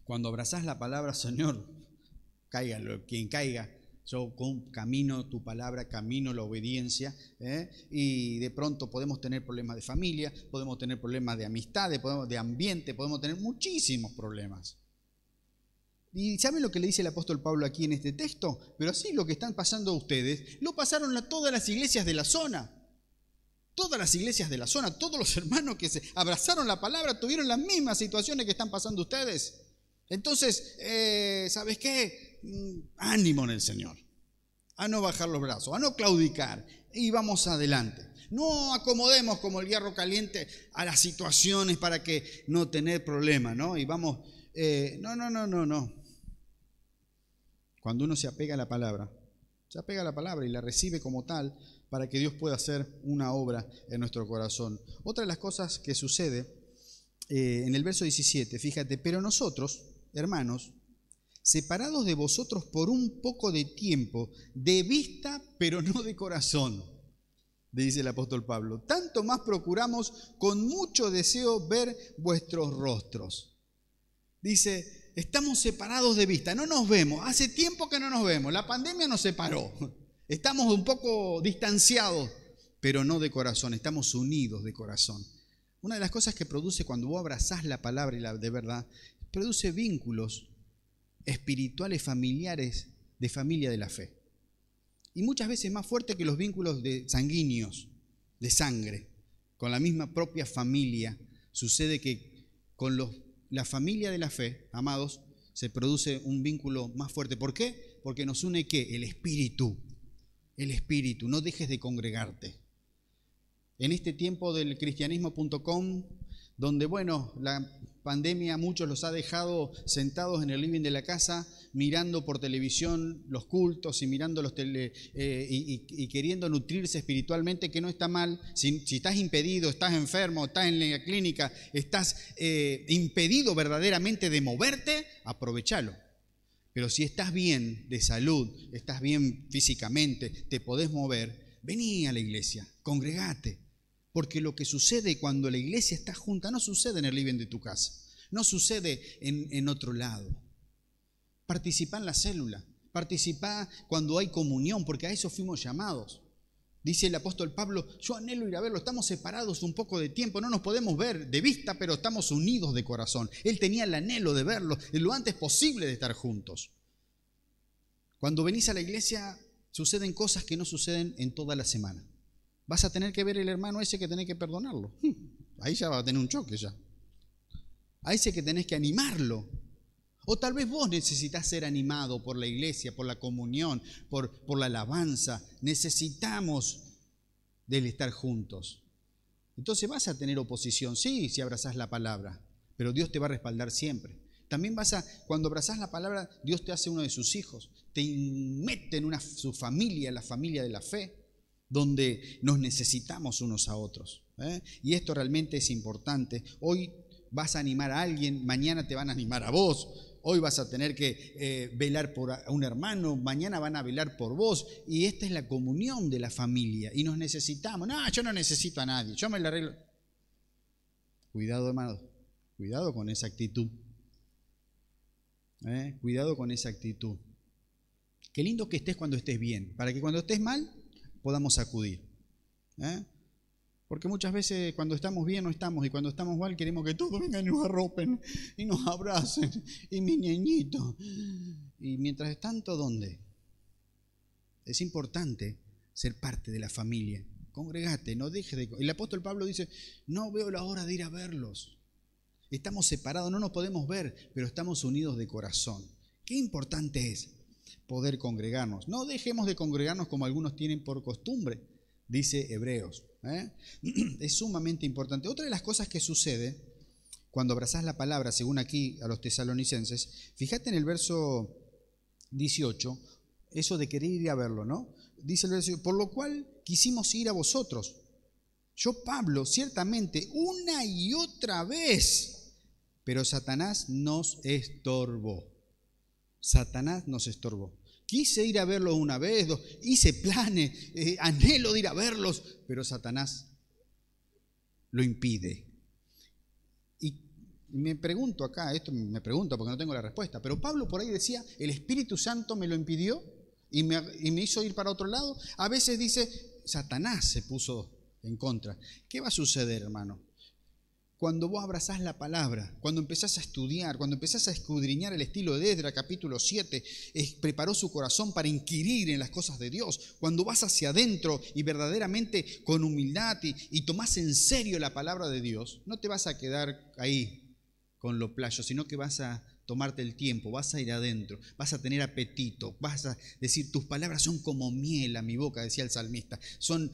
Cuando abrazás la palabra, Señor, caiga quien caiga, yo camino tu palabra, camino la obediencia, y de pronto podemos tener problemas de familia, podemos tener problemas de amistades, de ambiente, podemos tener muchísimos problemas. ¿Y saben lo que le dice el apóstol Pablo aquí en este texto? Pero así lo que están pasando ustedes, lo pasaron a todas las iglesias de la zona. Todas las iglesias de la zona, todos los hermanos que se abrazaron la palabra tuvieron las mismas situaciones que están pasando ustedes. Entonces, ¿sabes qué? Ánimo en el Señor, a no bajar los brazos, a no claudicar, y vamos adelante. No acomodemos como el hierro caliente a las situaciones para que no tener problemas, ¿no? Y vamos, no. Cuando uno se apega a la palabra y la recibe como tal, para que Dios pueda hacer una obra en nuestro corazón. Otra de las cosas que sucede en el verso 17, fíjate, pero nosotros, hermanos, separados de vosotros por un poco de tiempo, de vista pero no de corazón. dice el apóstol Pablo. Tanto más procuramos con mucho deseo ver vuestros rostros. Dice, estamos separados de vista, no nos vemos. Hace tiempo que no nos vemos. La pandemia nos separó. Estamos un poco distanciados, pero no de corazón. Estamos unidos de corazón. Una de las cosas que produce cuando vos abrazás la palabra y la de verdad, produce vínculos espirituales, familiares, de familia de la fe. Y muchas veces más fuerte que los vínculos de sanguíneos, de sangre. Con la misma propia familia. Sucede que con la familia de la fe, amados, se produce un vínculo más fuerte. ¿Por qué? Porque nos une ¿qué? El Espíritu. El Espíritu. No dejes de congregarte. En este tiempo del cristianismo.com, donde, bueno, la pandemia a muchos los ha dejado sentados en el living de la casa, mirando por televisión los cultos y mirando y queriendo nutrirse espiritualmente, que no está mal. Si estás impedido, estás enfermo, estás en la clínica, estás impedido verdaderamente de moverte, aprovechalo. Pero si estás bien de salud, estás bien físicamente, te podés mover, vení a la iglesia, congregate. Porque lo que sucede cuando la iglesia está junta no sucede en el living de tu casa, no sucede en otro lado. Participa en la célula, participa cuando hay comunión, porque a eso fuimos llamados. Dice el apóstol Pablo, yo anhelo ir a verlo, estamos separados un poco de tiempo, no nos podemos ver de vista, pero estamos unidos de corazón. Él tenía el anhelo de verlo, lo antes posible de estar juntos. Cuando venís a la iglesia suceden cosas que no suceden en toda la semana. Vas a tener que ver el hermano ese que tenés que perdonarlo. Ahí ya va a tener un choque ya. A ese que tenés que animarlo. O tal vez vos necesitas ser animado por la iglesia, por la comunión, por la alabanza. Necesitamos del estar juntos. Entonces vas a tener oposición, sí, si abrazás la palabra, pero Dios te va a respaldar siempre. También cuando abrazás la palabra, Dios te hace uno de sus hijos, te mete en su familia, la familia de la fe, donde nos necesitamos unos a otros. Y esto realmente es importante. Hoy vas a animar a alguien, mañana te van a animar a vos. Hoy vas a tener que velar por un hermano, mañana van a velar por vos. Y esta es la comunión de la familia. Y nos necesitamos. No, yo no necesito a nadie, yo me la arreglo. Cuidado, hermano, cuidado con esa actitud. Cuidado con esa actitud. Qué lindo que estés cuando estés bien, para que cuando estés mal podamos acudir. Porque muchas veces cuando estamos bien no estamos, y cuando estamos mal queremos que todos vengan y nos arropen y nos abracen, y mi niñito. Y mientras tanto, ¿dónde? Es importante ser parte de la familia. Congregate, no dejes de... El apóstol Pablo dice, no veo la hora de ir a verlos. Estamos separados, no nos podemos ver, pero estamos unidos de corazón. Qué importante es poder congregarnos. No dejemos de congregarnos como algunos tienen por costumbre, dice Hebreos. Es sumamente importante. Otra de las cosas que sucede cuando abrazás la palabra, según aquí a los tesalonicenses, fíjate en el verso 18, eso de querer ir a verlo, ¿no? Dice el verso, por lo cual quisimos ir a vosotros. Yo, Pablo, ciertamente, una y otra vez, pero Satanás nos estorbó. Satanás nos estorbó. Quise ir a verlos una vez, dos, hice planes, anhelo de ir a verlos, pero Satanás lo impide. Y me pregunto acá, esto me pregunto porque no tengo la respuesta, pero Pablo por ahí decía, el Espíritu Santo me lo impidió y me hizo ir para otro lado. A veces dice, Satanás se puso en contra. ¿Qué va a suceder, hermano? Cuando vos abrazás la palabra, cuando empezás a estudiar, cuando empezás a escudriñar el estilo de Esdras, capítulo 7, preparó su corazón para inquirir en las cosas de Dios. Cuando vas hacia adentro y verdaderamente con humildad y tomás en serio la palabra de Dios, no te vas a quedar ahí con lo playo, sino que vas a tomarte el tiempo, vas a ir adentro, vas a tener apetito, vas a decir, tus palabras son como miel a mi boca, decía el salmista, son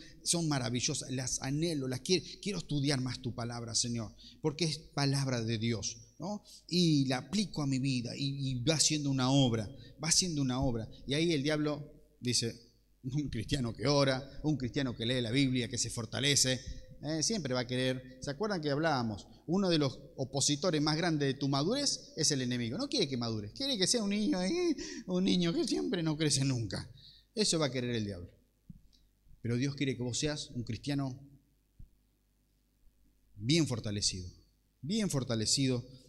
maravillosas, las anhelo, las quiero estudiar más tu palabra, Señor, porque es palabra de Dios, ¿no? Y la aplico a mi vida y va haciendo una obra, y ahí el diablo dice, un cristiano que ora, un cristiano que lee la Biblia, que se fortalece, siempre va a querer. ¿Se acuerdan que hablábamos? Uno de los opositores más grandes de tu madurez es el enemigo. No quiere que madures, quiere que sea un niño que siempre no crece nunca. Eso va a querer el diablo. Pero Dios quiere que vos seas un cristiano bien fortalecido,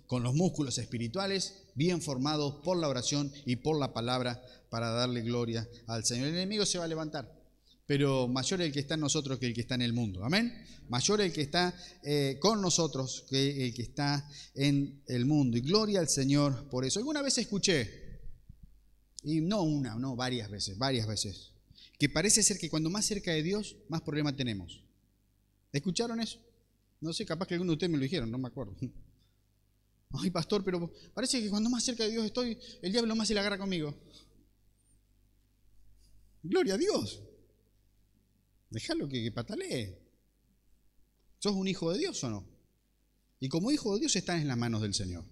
con los músculos espirituales, bien formados por la oración y por la palabra para darle gloria al Señor. El enemigo se va a levantar, pero mayor el que está en nosotros que el que está en el mundo. Amén. Mayor el que está con nosotros que el que está en el mundo. Y gloria al Señor por eso. Alguna vez escuché, y no una, no, varias veces, que parece ser que cuando más cerca de Dios, más problemas tenemos. ¿Escucharon eso? No sé, capaz que alguno de ustedes me lo dijeron, no me acuerdo. Ay, pastor, pero parece que cuando más cerca de Dios estoy, el diablo más se la agarra conmigo. Gloria a Dios. Déjalo que patalee. ¿Sos un hijo de Dios o no? Y como hijo de Dios estás en las manos del Señor,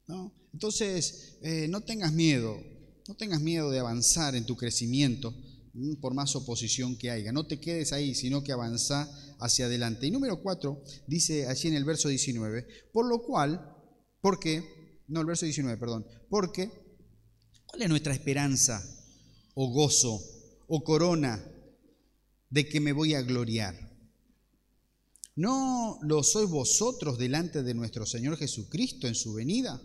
¿no? Entonces, no tengas miedo de avanzar en tu crecimiento por más oposición que haya. No te quedes ahí, sino que avanza hacia adelante. Y número 4, dice allí en el verso 19, porque, ¿cuál es nuestra esperanza o gozo o corona de que me voy a gloriar? ¿No lo sois vosotros delante de nuestro Señor Jesucristo en su venida?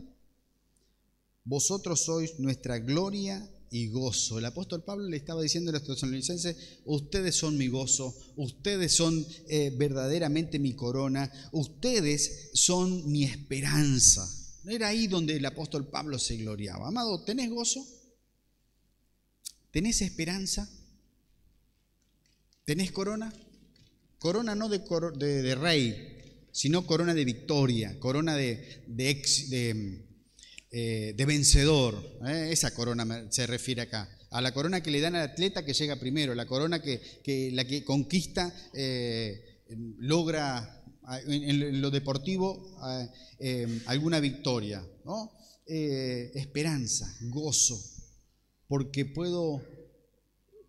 Vosotros sois nuestra gloria y gozo. El apóstol Pablo le estaba diciendo a los tesalonicenses: ustedes son mi gozo, ustedes son verdaderamente mi corona, ustedes son mi esperanza. Era ahí donde el apóstol Pablo se gloriaba. Amado, ¿tenés gozo? ¿Tenés esperanza? ¿Tenés corona? Corona no de rey, sino corona de victoria, corona de vencedor. Esa corona se refiere acá. A la corona que le dan al atleta que llega primero, la corona que la que conquista, logra en lo deportivo alguna victoria, ¿no? Esperanza, gozo, porque puedo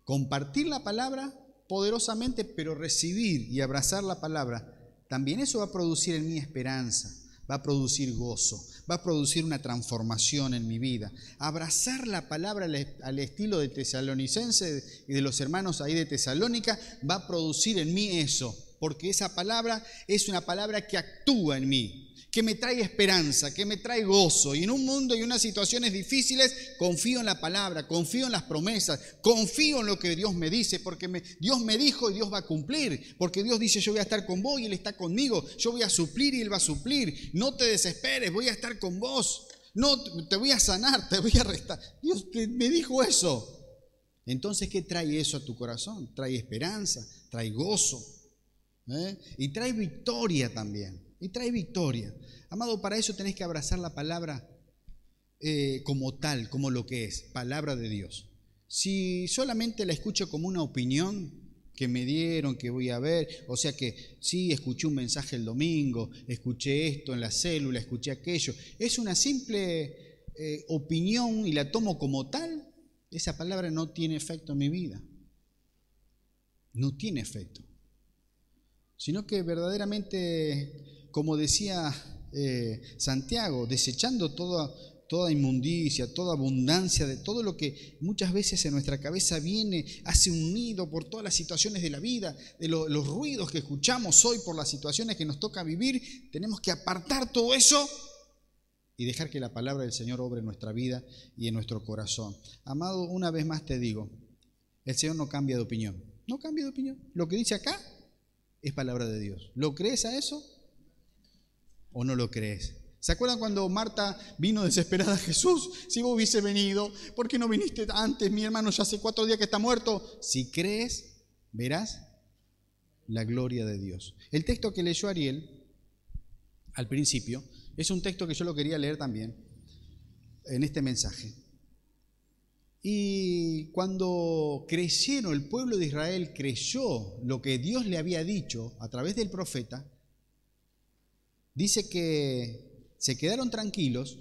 compartir la palabra poderosamente, pero recibir y abrazar la palabra, también eso va a producir en mí esperanza, va a producir gozo, va a producir una transformación en mi vida. Abrazar la palabra al estilo de tesalonicense y de los hermanos ahí de Tesalónica va a producir en mí eso, porque esa palabra es una palabra que actúa en mí, que me trae esperanza, que me trae gozo. Y en un mundo y unas situaciones difíciles, confío en la palabra, confío en las promesas, confío en lo que Dios me dice, porque Dios me dijo y Dios va a cumplir, porque Dios dice: yo voy a estar con vos y Él está conmigo, yo voy a suplir y Él va a suplir, no te desesperes, voy a estar con vos, no te voy a sanar, te voy a restar. Dios me dijo eso. Entonces, ¿qué trae eso a tu corazón? Trae esperanza, trae gozo, y trae victoria también. Y trae victoria. Amado, para eso tenés que abrazar la palabra como tal, como lo que es, palabra de Dios. Si solamente la escucho como una opinión que me dieron, que voy a ver, o sea que sí, escuché un mensaje el domingo, escuché esto en la célula, escuché aquello, es una simple opinión y la tomo como tal, esa palabra no tiene efecto en mi vida. No tiene efecto. Sino que verdaderamente, como decía Santiago, desechando toda inmundicia, toda abundancia de todo lo que muchas veces en nuestra cabeza viene, hace un nido por todas las situaciones de la vida, de los ruidos que escuchamos hoy por las situaciones que nos toca vivir. Tenemos que apartar todo eso y dejar que la palabra del Señor obre en nuestra vida y en nuestro corazón. Amado, una vez más te digo, el Señor no cambia de opinión. No cambia de opinión. Lo que dice acá es palabra de Dios. ¿Lo crees a eso o no lo crees? ¿Se acuerdan cuando Marta vino desesperada a Jesús? Si vos hubiese venido, ¿por qué no viniste antes? Mi hermano ya hace 4 días que está muerto. Si crees, verás la gloria de Dios. El texto que leyó Ariel al principio es un texto que yo lo quería leer también en este mensaje. Y cuando creyeron, el pueblo de Israel creyó lo que Dios le había dicho a través del profeta, dice que se quedaron tranquilos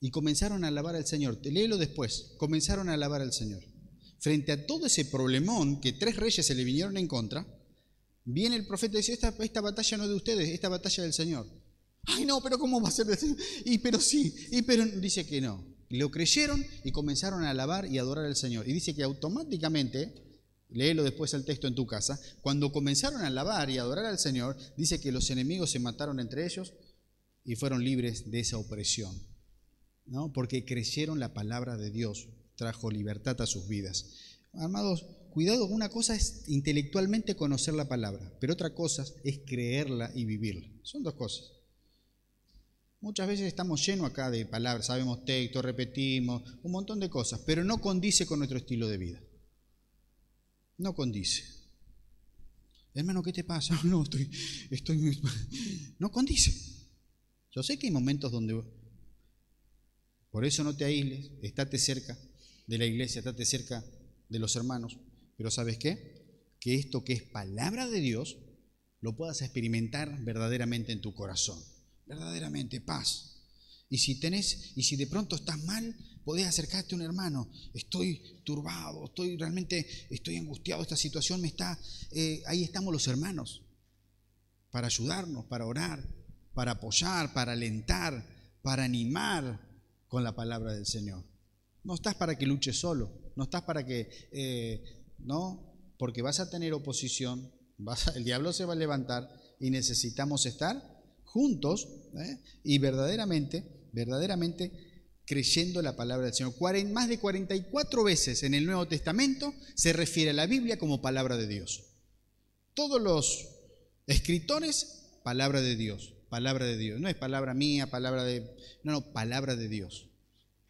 y comenzaron a alabar al Señor. Léelo después. Comenzaron a alabar al Señor. Frente a todo ese problemón que 3 reyes se le vinieron en contra, viene el profeta y dice: esta batalla no es de ustedes, esta batalla es del Señor. Ay, no, pero ¿cómo va a ser del Señor? Pero sí, pero dice que no. Lo creyeron y comenzaron a alabar y adorar al Señor. Y dice que automáticamente léelo después el texto en tu casa, cuando comenzaron a alabar y adorar al Señor, dice que los enemigos se mataron entre ellos y fueron libres de esa opresión, ¿no? Porque creyeron la palabra de Dios, trajo libertad a sus vidas. Amados, cuidado, una cosa es intelectualmente conocer la palabra, pero otra cosa es creerla y vivirla. Son dos cosas. Muchas veces estamos llenos acá de palabras, sabemos texto, repetimos, un montón de cosas, pero no condice con nuestro estilo de vida. No condice. Hermano, ¿qué te pasa? No, estoy... No condice. Yo sé que hay momentos donde... Por eso no te aísles, estate cerca de la iglesia, estate cerca de los hermanos. Pero ¿sabes qué? Que esto que es palabra de Dios, lo puedas experimentar verdaderamente en tu corazón. Verdaderamente paz. Y si de pronto estás mal, podés acercarte a un hermano. Estoy turbado, estoy angustiado, esta situación me está... ahí estamos los hermanos, para ayudarnos, para orar, para apoyar, para alentar, para animar con la palabra del Señor. No estás para que luches solo, no estás para que... no, porque vas a tener oposición, el diablo se va a levantar y necesitamos estar juntos, y verdaderamente creyendo la palabra del Señor. Más de 44 veces en el Nuevo Testamento se refiere a la Biblia como palabra de Dios. Todos los escritores, palabra de Dios, palabra de Dios. No es palabra mía, palabra de... No, palabra de Dios.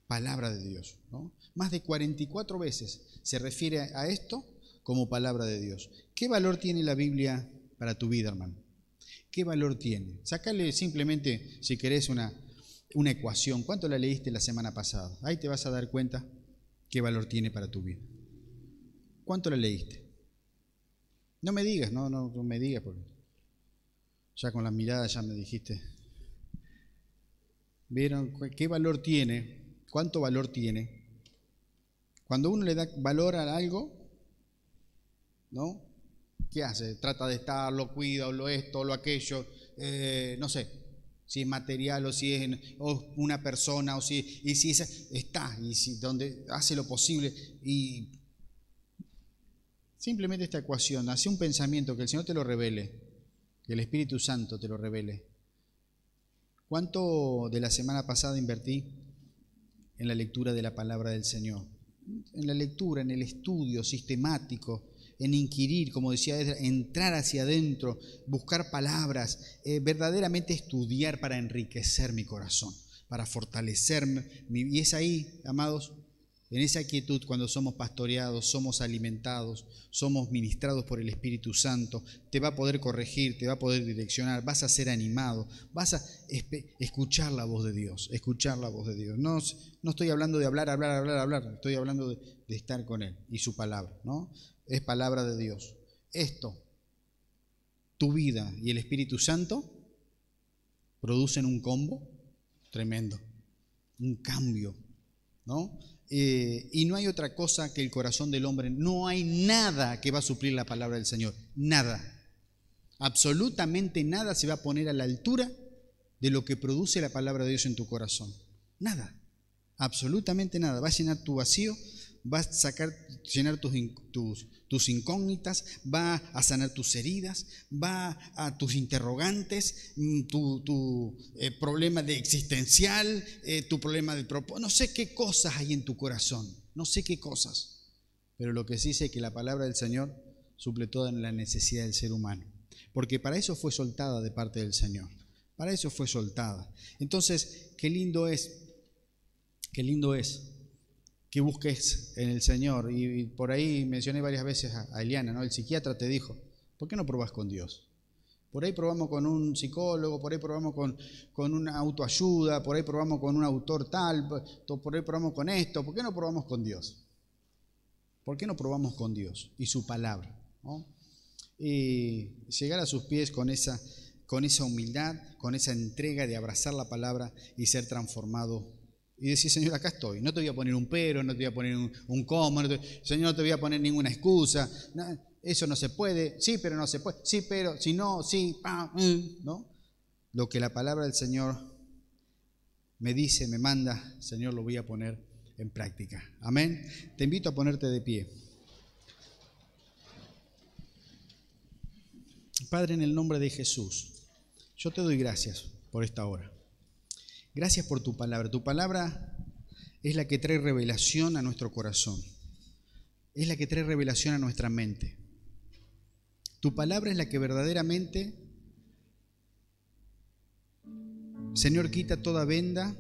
Palabra de Dios, ¿no? Más de 44 veces se refiere a esto como palabra de Dios. ¿Qué valor tiene la Biblia para tu vida, hermano? ¿Qué valor tiene? Sácale simplemente, si querés, una ecuación. ¿Cuánto la leíste la semana pasada? Ahí te vas a dar cuenta qué valor tiene para tu vida. ¿Cuánto la leíste? No me digas, no me digas, porque ya con la mirada ya me dijiste. ¿Vieron qué valor tiene? ¿Cuánto valor tiene? Cuando uno le da valor a algo, ¿no? ¿Qué hace? Trata de estar, lo cuida, o lo esto, o lo aquello, no sé, si es material o si es una persona, y si esa está, y si donde hace lo posible, y simplemente esta ecuación, hace un pensamiento, que el Señor te lo revele, que el Espíritu Santo te lo revele. ¿Cuánto de la semana pasada invertí en la lectura de la palabra del Señor? En la lectura, en el estudio sistemático, en inquirir, como decía Esdras, entrar hacia adentro, buscar palabras, verdaderamente estudiar para enriquecer mi corazón, para fortalecerme. Y es ahí, amados, en esa quietud, cuando somos pastoreados, somos alimentados, somos ministrados por el Espíritu Santo, te va a poder corregir, te va a poder direccionar, vas a ser animado, vas a escuchar la voz de Dios, escuchar la voz de Dios. No estoy hablando de hablar, estoy hablando de estar con Él y su palabra, ¿no? Es palabra de Dios. Esto, tu vida y el Espíritu Santo producen un combo tremendo, un cambio, ¿no? Y no hay otra cosa que el corazón del hombre, no hay nada que va a suplir la palabra del Señor, nada, absolutamente nada se va a poner a la altura de lo que produce la palabra de Dios en tu corazón, nada, absolutamente nada, va a llenar tu vacío, va a llenar tus incógnitas, va a sanar tus heridas, va a tus interrogantes, tu problema de existencial, tu problema de propósito. No sé qué cosas hay en tu corazón, no sé qué cosas, pero lo que sí sé es que la palabra del Señor suple toda la necesidad del ser humano, porque para eso fue soltada de parte del Señor, para eso fue soltada. Entonces, qué lindo es que busques en el Señor. Y por ahí mencioné varias veces a Eliana, ¿no? El psiquiatra te dijo, ¿por qué no probás con Dios? Por ahí probamos con un psicólogo, por ahí probamos con una autoayuda, por ahí probamos con un autor tal, por ahí probamos con esto. ¿Por qué no probamos con Dios? ¿Por qué no probamos con Dios y su palabra, ¿no? Y llegar a sus pies con esa humildad, con esa entrega de abrazar la palabra y ser transformado. Y decir, Señor, acá estoy, no te voy a poner un pero, no te voy a poner un cómo, Señor, no te voy a poner ninguna excusa, no, eso no se puede, sí, pero no se puede, sí, pero, si no, sí, ¿no? Lo que la palabra del Señor me dice, me manda, Señor, lo voy a poner en práctica. Amén. Te invito a ponerte de pie. Padre, en el nombre de Jesús, yo te doy gracias por esta hora. Gracias por tu palabra. Tu palabra es la que trae revelación a nuestro corazón. Es la que trae revelación a nuestra mente. Tu palabra es la que verdaderamente, Señor, quita toda venda.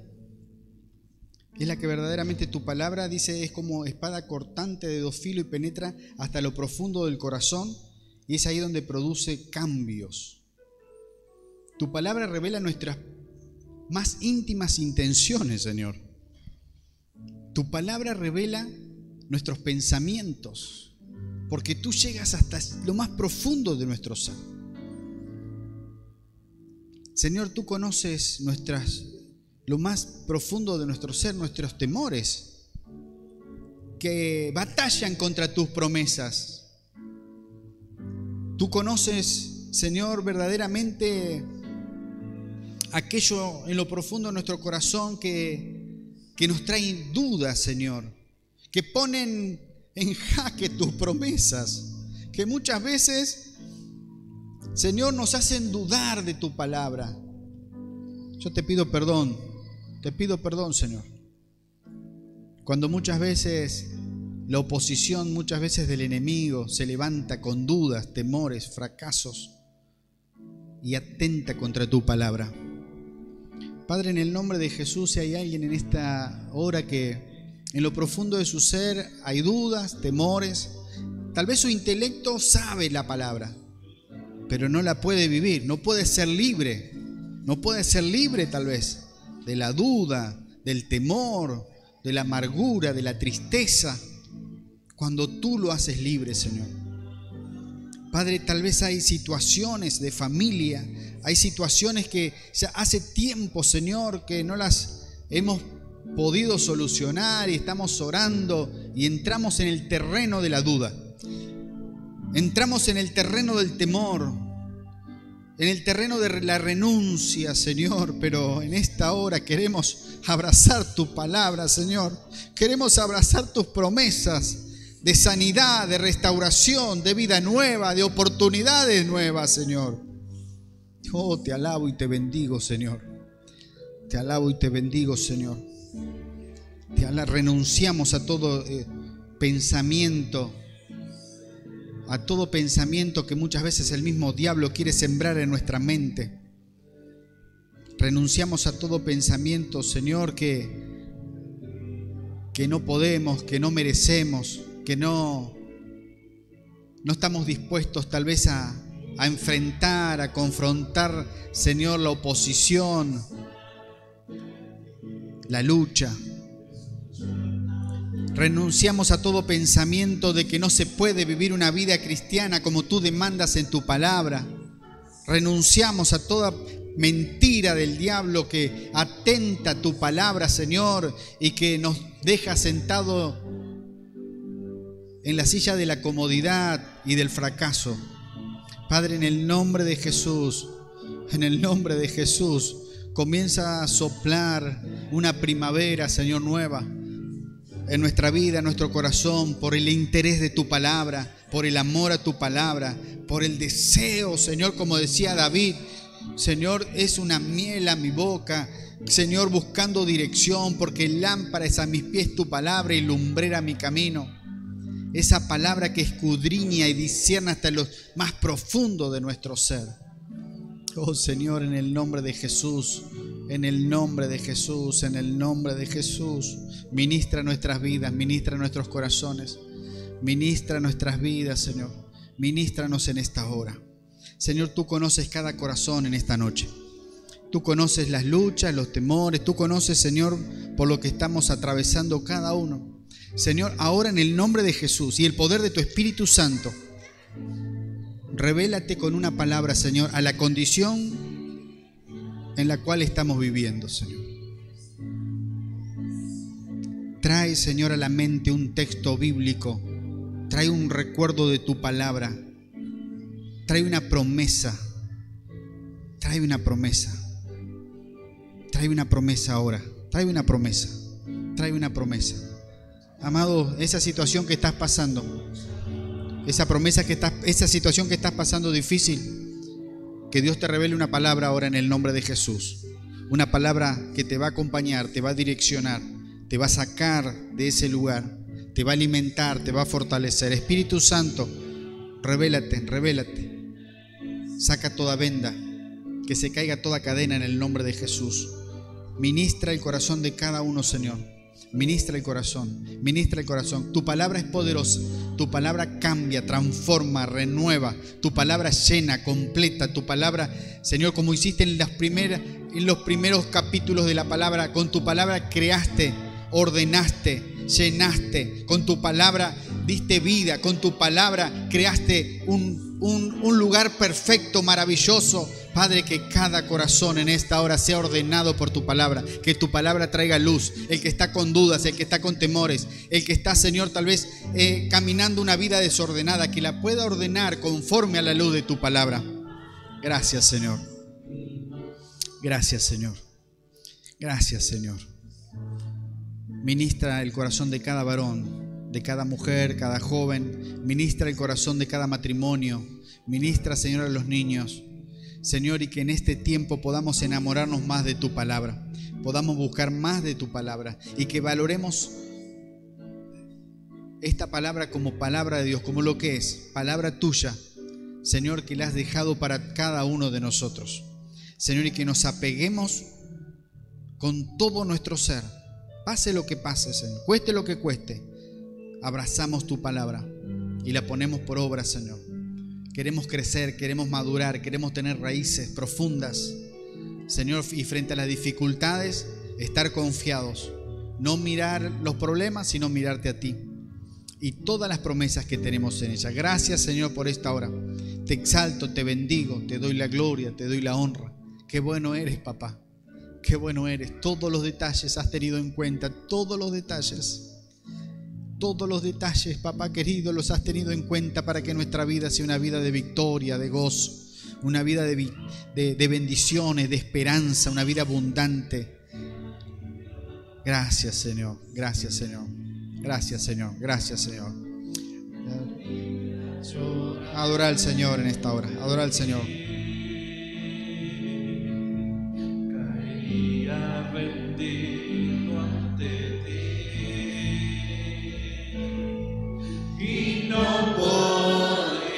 Es la que verdaderamente tu palabra, dice, es como espada cortante de 2 filos y penetra hasta lo profundo del corazón, y es ahí donde produce cambios. Tu palabra revela nuestras más íntimas intenciones, Señor. Tu palabra revela nuestros pensamientos, porque tú llegas hasta lo más profundo de nuestro ser. Señor, tú conoces lo más profundo de nuestro ser, nuestros temores, que batallan contra tus promesas. Tú conoces, Señor, verdaderamente aquello en lo profundo de nuestro corazón que nos trae dudas, Señor, que ponen en jaque tus promesas, que muchas veces, Señor, nos hacen dudar de tu palabra. Yo te pido perdón, Señor. Cuando muchas veces la oposición, muchas veces del enemigo, se levanta con dudas, temores, fracasos y atenta contra tu palabra. Padre, en el nombre de Jesús, si hay alguien en esta hora que en lo profundo de su ser hay dudas, temores, tal vez su intelecto sabe la palabra, pero no la puede vivir, no puede ser libre tal vez de la duda, del temor, de la amargura, de la tristeza, cuando tú lo haces libre, Señor. Padre, tal vez hay situaciones de familia, hay situaciones que ya hace tiempo, Señor, que no las hemos podido solucionar y estamos orando y entramos en el terreno de la duda. Entramos en el terreno del temor, en el terreno de la renuncia, Señor, pero en esta hora queremos abrazar tu palabra, Señor. Queremos abrazar tus promesas de sanidad, de restauración, de vida nueva, de oportunidades nuevas, Señor. Oh, te alabo y te bendigo, Señor. Te alabo y te bendigo, Señor. Renunciamos a todo pensamiento, que muchas veces el mismo diablo quiere sembrar en nuestra mente. Renunciamos a todo pensamiento, Señor, que no podemos, que no merecemos, que no estamos dispuestos tal vez a enfrentar, a confrontar, Señor, la oposición, la lucha. Renunciamos a todo pensamiento de que no se puede vivir una vida cristiana como tú demandas en tu palabra. Renunciamos a toda mentira del diablo que atenta tu palabra, Señor, y que nos deja sentado en la silla de la comodidad y del fracaso. Padre, en el nombre de Jesús, comienza a soplar una primavera, Señor, nueva en nuestra vida, en nuestro corazón, por el interés de tu palabra, por el amor a tu palabra, por el deseo, Señor, como decía David, Señor, es una miel a mi boca, Señor, buscando dirección, porque lámpara es a mis pies tu palabra y lumbrera mi camino. Esa palabra que escudriña y discierne hasta lo más profundo de nuestro ser. Oh Señor, en el nombre de Jesús, en el nombre de Jesús, en el nombre de Jesús, ministra nuestras vidas, ministra nuestros corazones, ministra nuestras vidas, Señor, ministranos en esta hora. Señor, tú conoces cada corazón en esta noche. Tú conoces las luchas, los temores, tú conoces, Señor, por lo que estamos atravesando cada uno. Señor, ahora en el nombre de Jesús y el poder de tu Espíritu Santo, revélate con una palabra, Señor, a la condición en la cual estamos viviendo, Señor. Trae, Señor, a la mente un texto bíblico, trae un recuerdo de tu palabra, trae una promesa, trae una promesa ahora, trae una promesa. Amado, esa situación que estás pasando, esa situación que estás pasando difícil, Que Dios te revele una palabra ahora en el nombre de Jesús. Una palabra que te va a acompañar, te va a direccionar, te va a sacar de ese lugar, te va a alimentar, te va a fortalecer. Espíritu Santo, revélate, revélate. Saca toda venda, que se caiga toda cadena en el nombre de Jesús. Ministra el corazón de cada uno, Señor. Ministra el corazón, ministra el corazón. Tu palabra es poderosa, tu palabra cambia, transforma, renueva. Tu palabra llena, completa. Tu palabra, Señor, como hiciste en los primeros capítulos de la palabra, con tu palabra creaste, ordenaste, llenaste. Con tu palabra diste vida, con tu palabra creaste un lugar perfecto, maravilloso. Padre, que cada corazón en esta hora sea ordenado por tu palabra, que tu palabra traiga luz. El que está con dudas, el que está con temores, el que está, Señor, tal vez caminando una vida desordenada, que la pueda ordenar conforme a la luz de tu palabra. Gracias, Señor. Gracias, Señor. Gracias, Señor. Ministra el corazón de cada varón, de cada mujer, cada joven. Ministra el corazón de cada matrimonio. Ministra, Señor, a los niños. Señor, y que en este tiempo podamos enamorarnos más de tu palabra, podamos buscar más de tu palabra y que valoremos esta palabra como palabra de Dios, como lo que es, palabra tuya, Señor, que la has dejado para cada uno de nosotros. Señor, y que nos apeguemos con todo nuestro ser, pase lo que pase, Señor, cueste lo que cueste, abrazamos tu palabra y la ponemos por obra, Señor. Queremos crecer, queremos madurar, queremos tener raíces profundas, Señor, y frente a las dificultades, estar confiados. No mirar los problemas, sino mirarte a ti y todas las promesas que tenemos en ella. Gracias, Señor, por esta hora. Te exalto, te bendigo, te doy la gloria, te doy la honra. Qué bueno eres, papá. Qué bueno eres. Todos los detalles has tenido en cuenta, todos los detalles. Todos los detalles, papá querido, los has tenido en cuenta para que nuestra vida sea una vida de victoria, de gozo, una vida de bendiciones, de esperanza, una vida abundante. Gracias, Señor. Gracias, Señor. Gracias, Señor. Gracias, Señor. Adora al Señor en esta hora. Adora al Señor. Caería rendido ante ti y no podría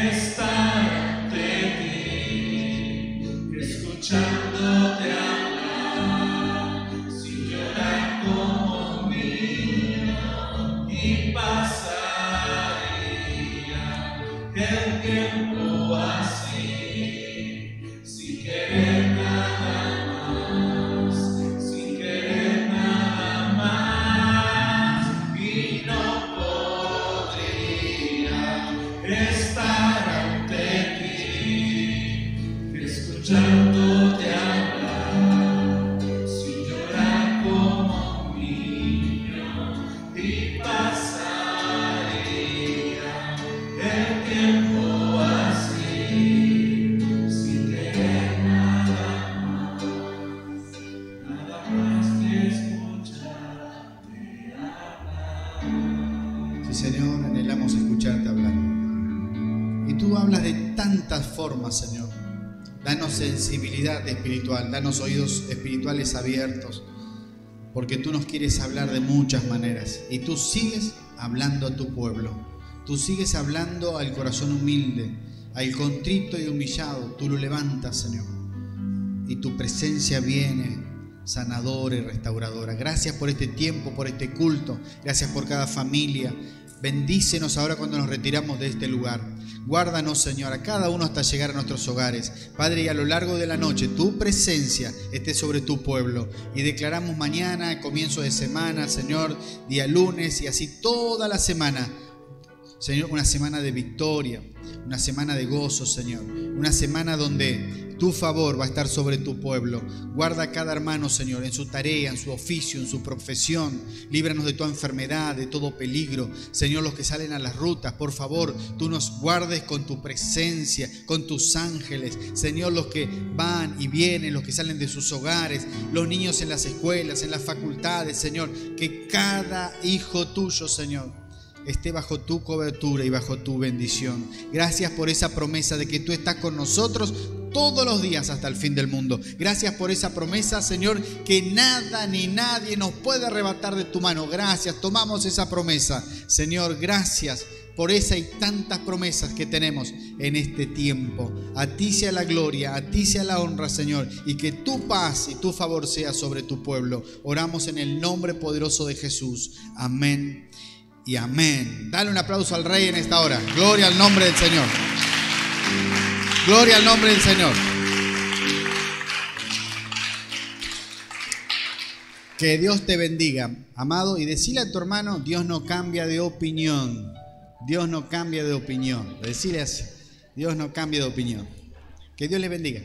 estar ante ti, escuchándote hablar, sin llorar como niño, y pasaría el tiempo así, sin querer nada más, sin querer nada más, y no podría estar ante ti, escuchándote hablar, sin llorar como un niño, y pasaría el tiempo así, sin querer nada más que escucharte hablar. Sí, Señor, anhelamos escucharte hablar. Y tú hablas de tantas formas, Señor. Danos sensibilidad espiritual, danos oídos espirituales abiertos, porque tú nos quieres hablar de muchas maneras. Y tú sigues hablando a tu pueblo. Tú sigues hablando al corazón humilde, al contrito y humillado. Tú lo levantas, Señor. Y tu presencia viene sanadora y restauradora. Gracias por este tiempo, por este culto. Gracias por cada familia. Bendícenos ahora cuando nos retiramos de este lugar. Guárdanos, Señor, a cada uno hasta llegar a nuestros hogares. Padre, y a lo largo de la noche tu presencia esté sobre tu pueblo. Y declaramos mañana, comienzo de semana, Señor, día lunes y así toda la semana. Señor, una semana de victoria, una semana de gozo, Señor. Una semana donde tu favor va a estar sobre tu pueblo. Guarda a cada hermano, Señor, en su tarea, en su oficio, en su profesión. Líbranos de toda enfermedad, de todo peligro. Señor, los que salen a las rutas, por favor, tú nos guardes con tu presencia, con tus ángeles. Señor, los que van y vienen, los que salen de sus hogares, los niños en las escuelas, en las facultades, Señor. Que cada hijo tuyo, Señor, esté bajo tu cobertura y bajo tu bendición. Gracias por esa promesa de que tú estás con nosotros todos los días hasta el fin del mundo. Gracias por esa promesa, Señor, que nada ni nadie nos puede arrebatar de tu mano. Gracias, tomamos esa promesa. Señor, gracias por esa y tantas promesas que tenemos en este tiempo. A ti sea la gloria, a ti sea la honra, Señor, y que tu paz y tu favor sea sobre tu pueblo. Oramos en el nombre poderoso de Jesús. Amén y amén. Dale un aplauso al Rey en esta hora. Gloria al nombre del Señor. Gloria al nombre del Señor. Que Dios te bendiga, amado, y decile a tu hermano, Dios no cambia de opinión. Dios no cambia de opinión. Decirle así, Dios no cambia de opinión. Que Dios les bendiga.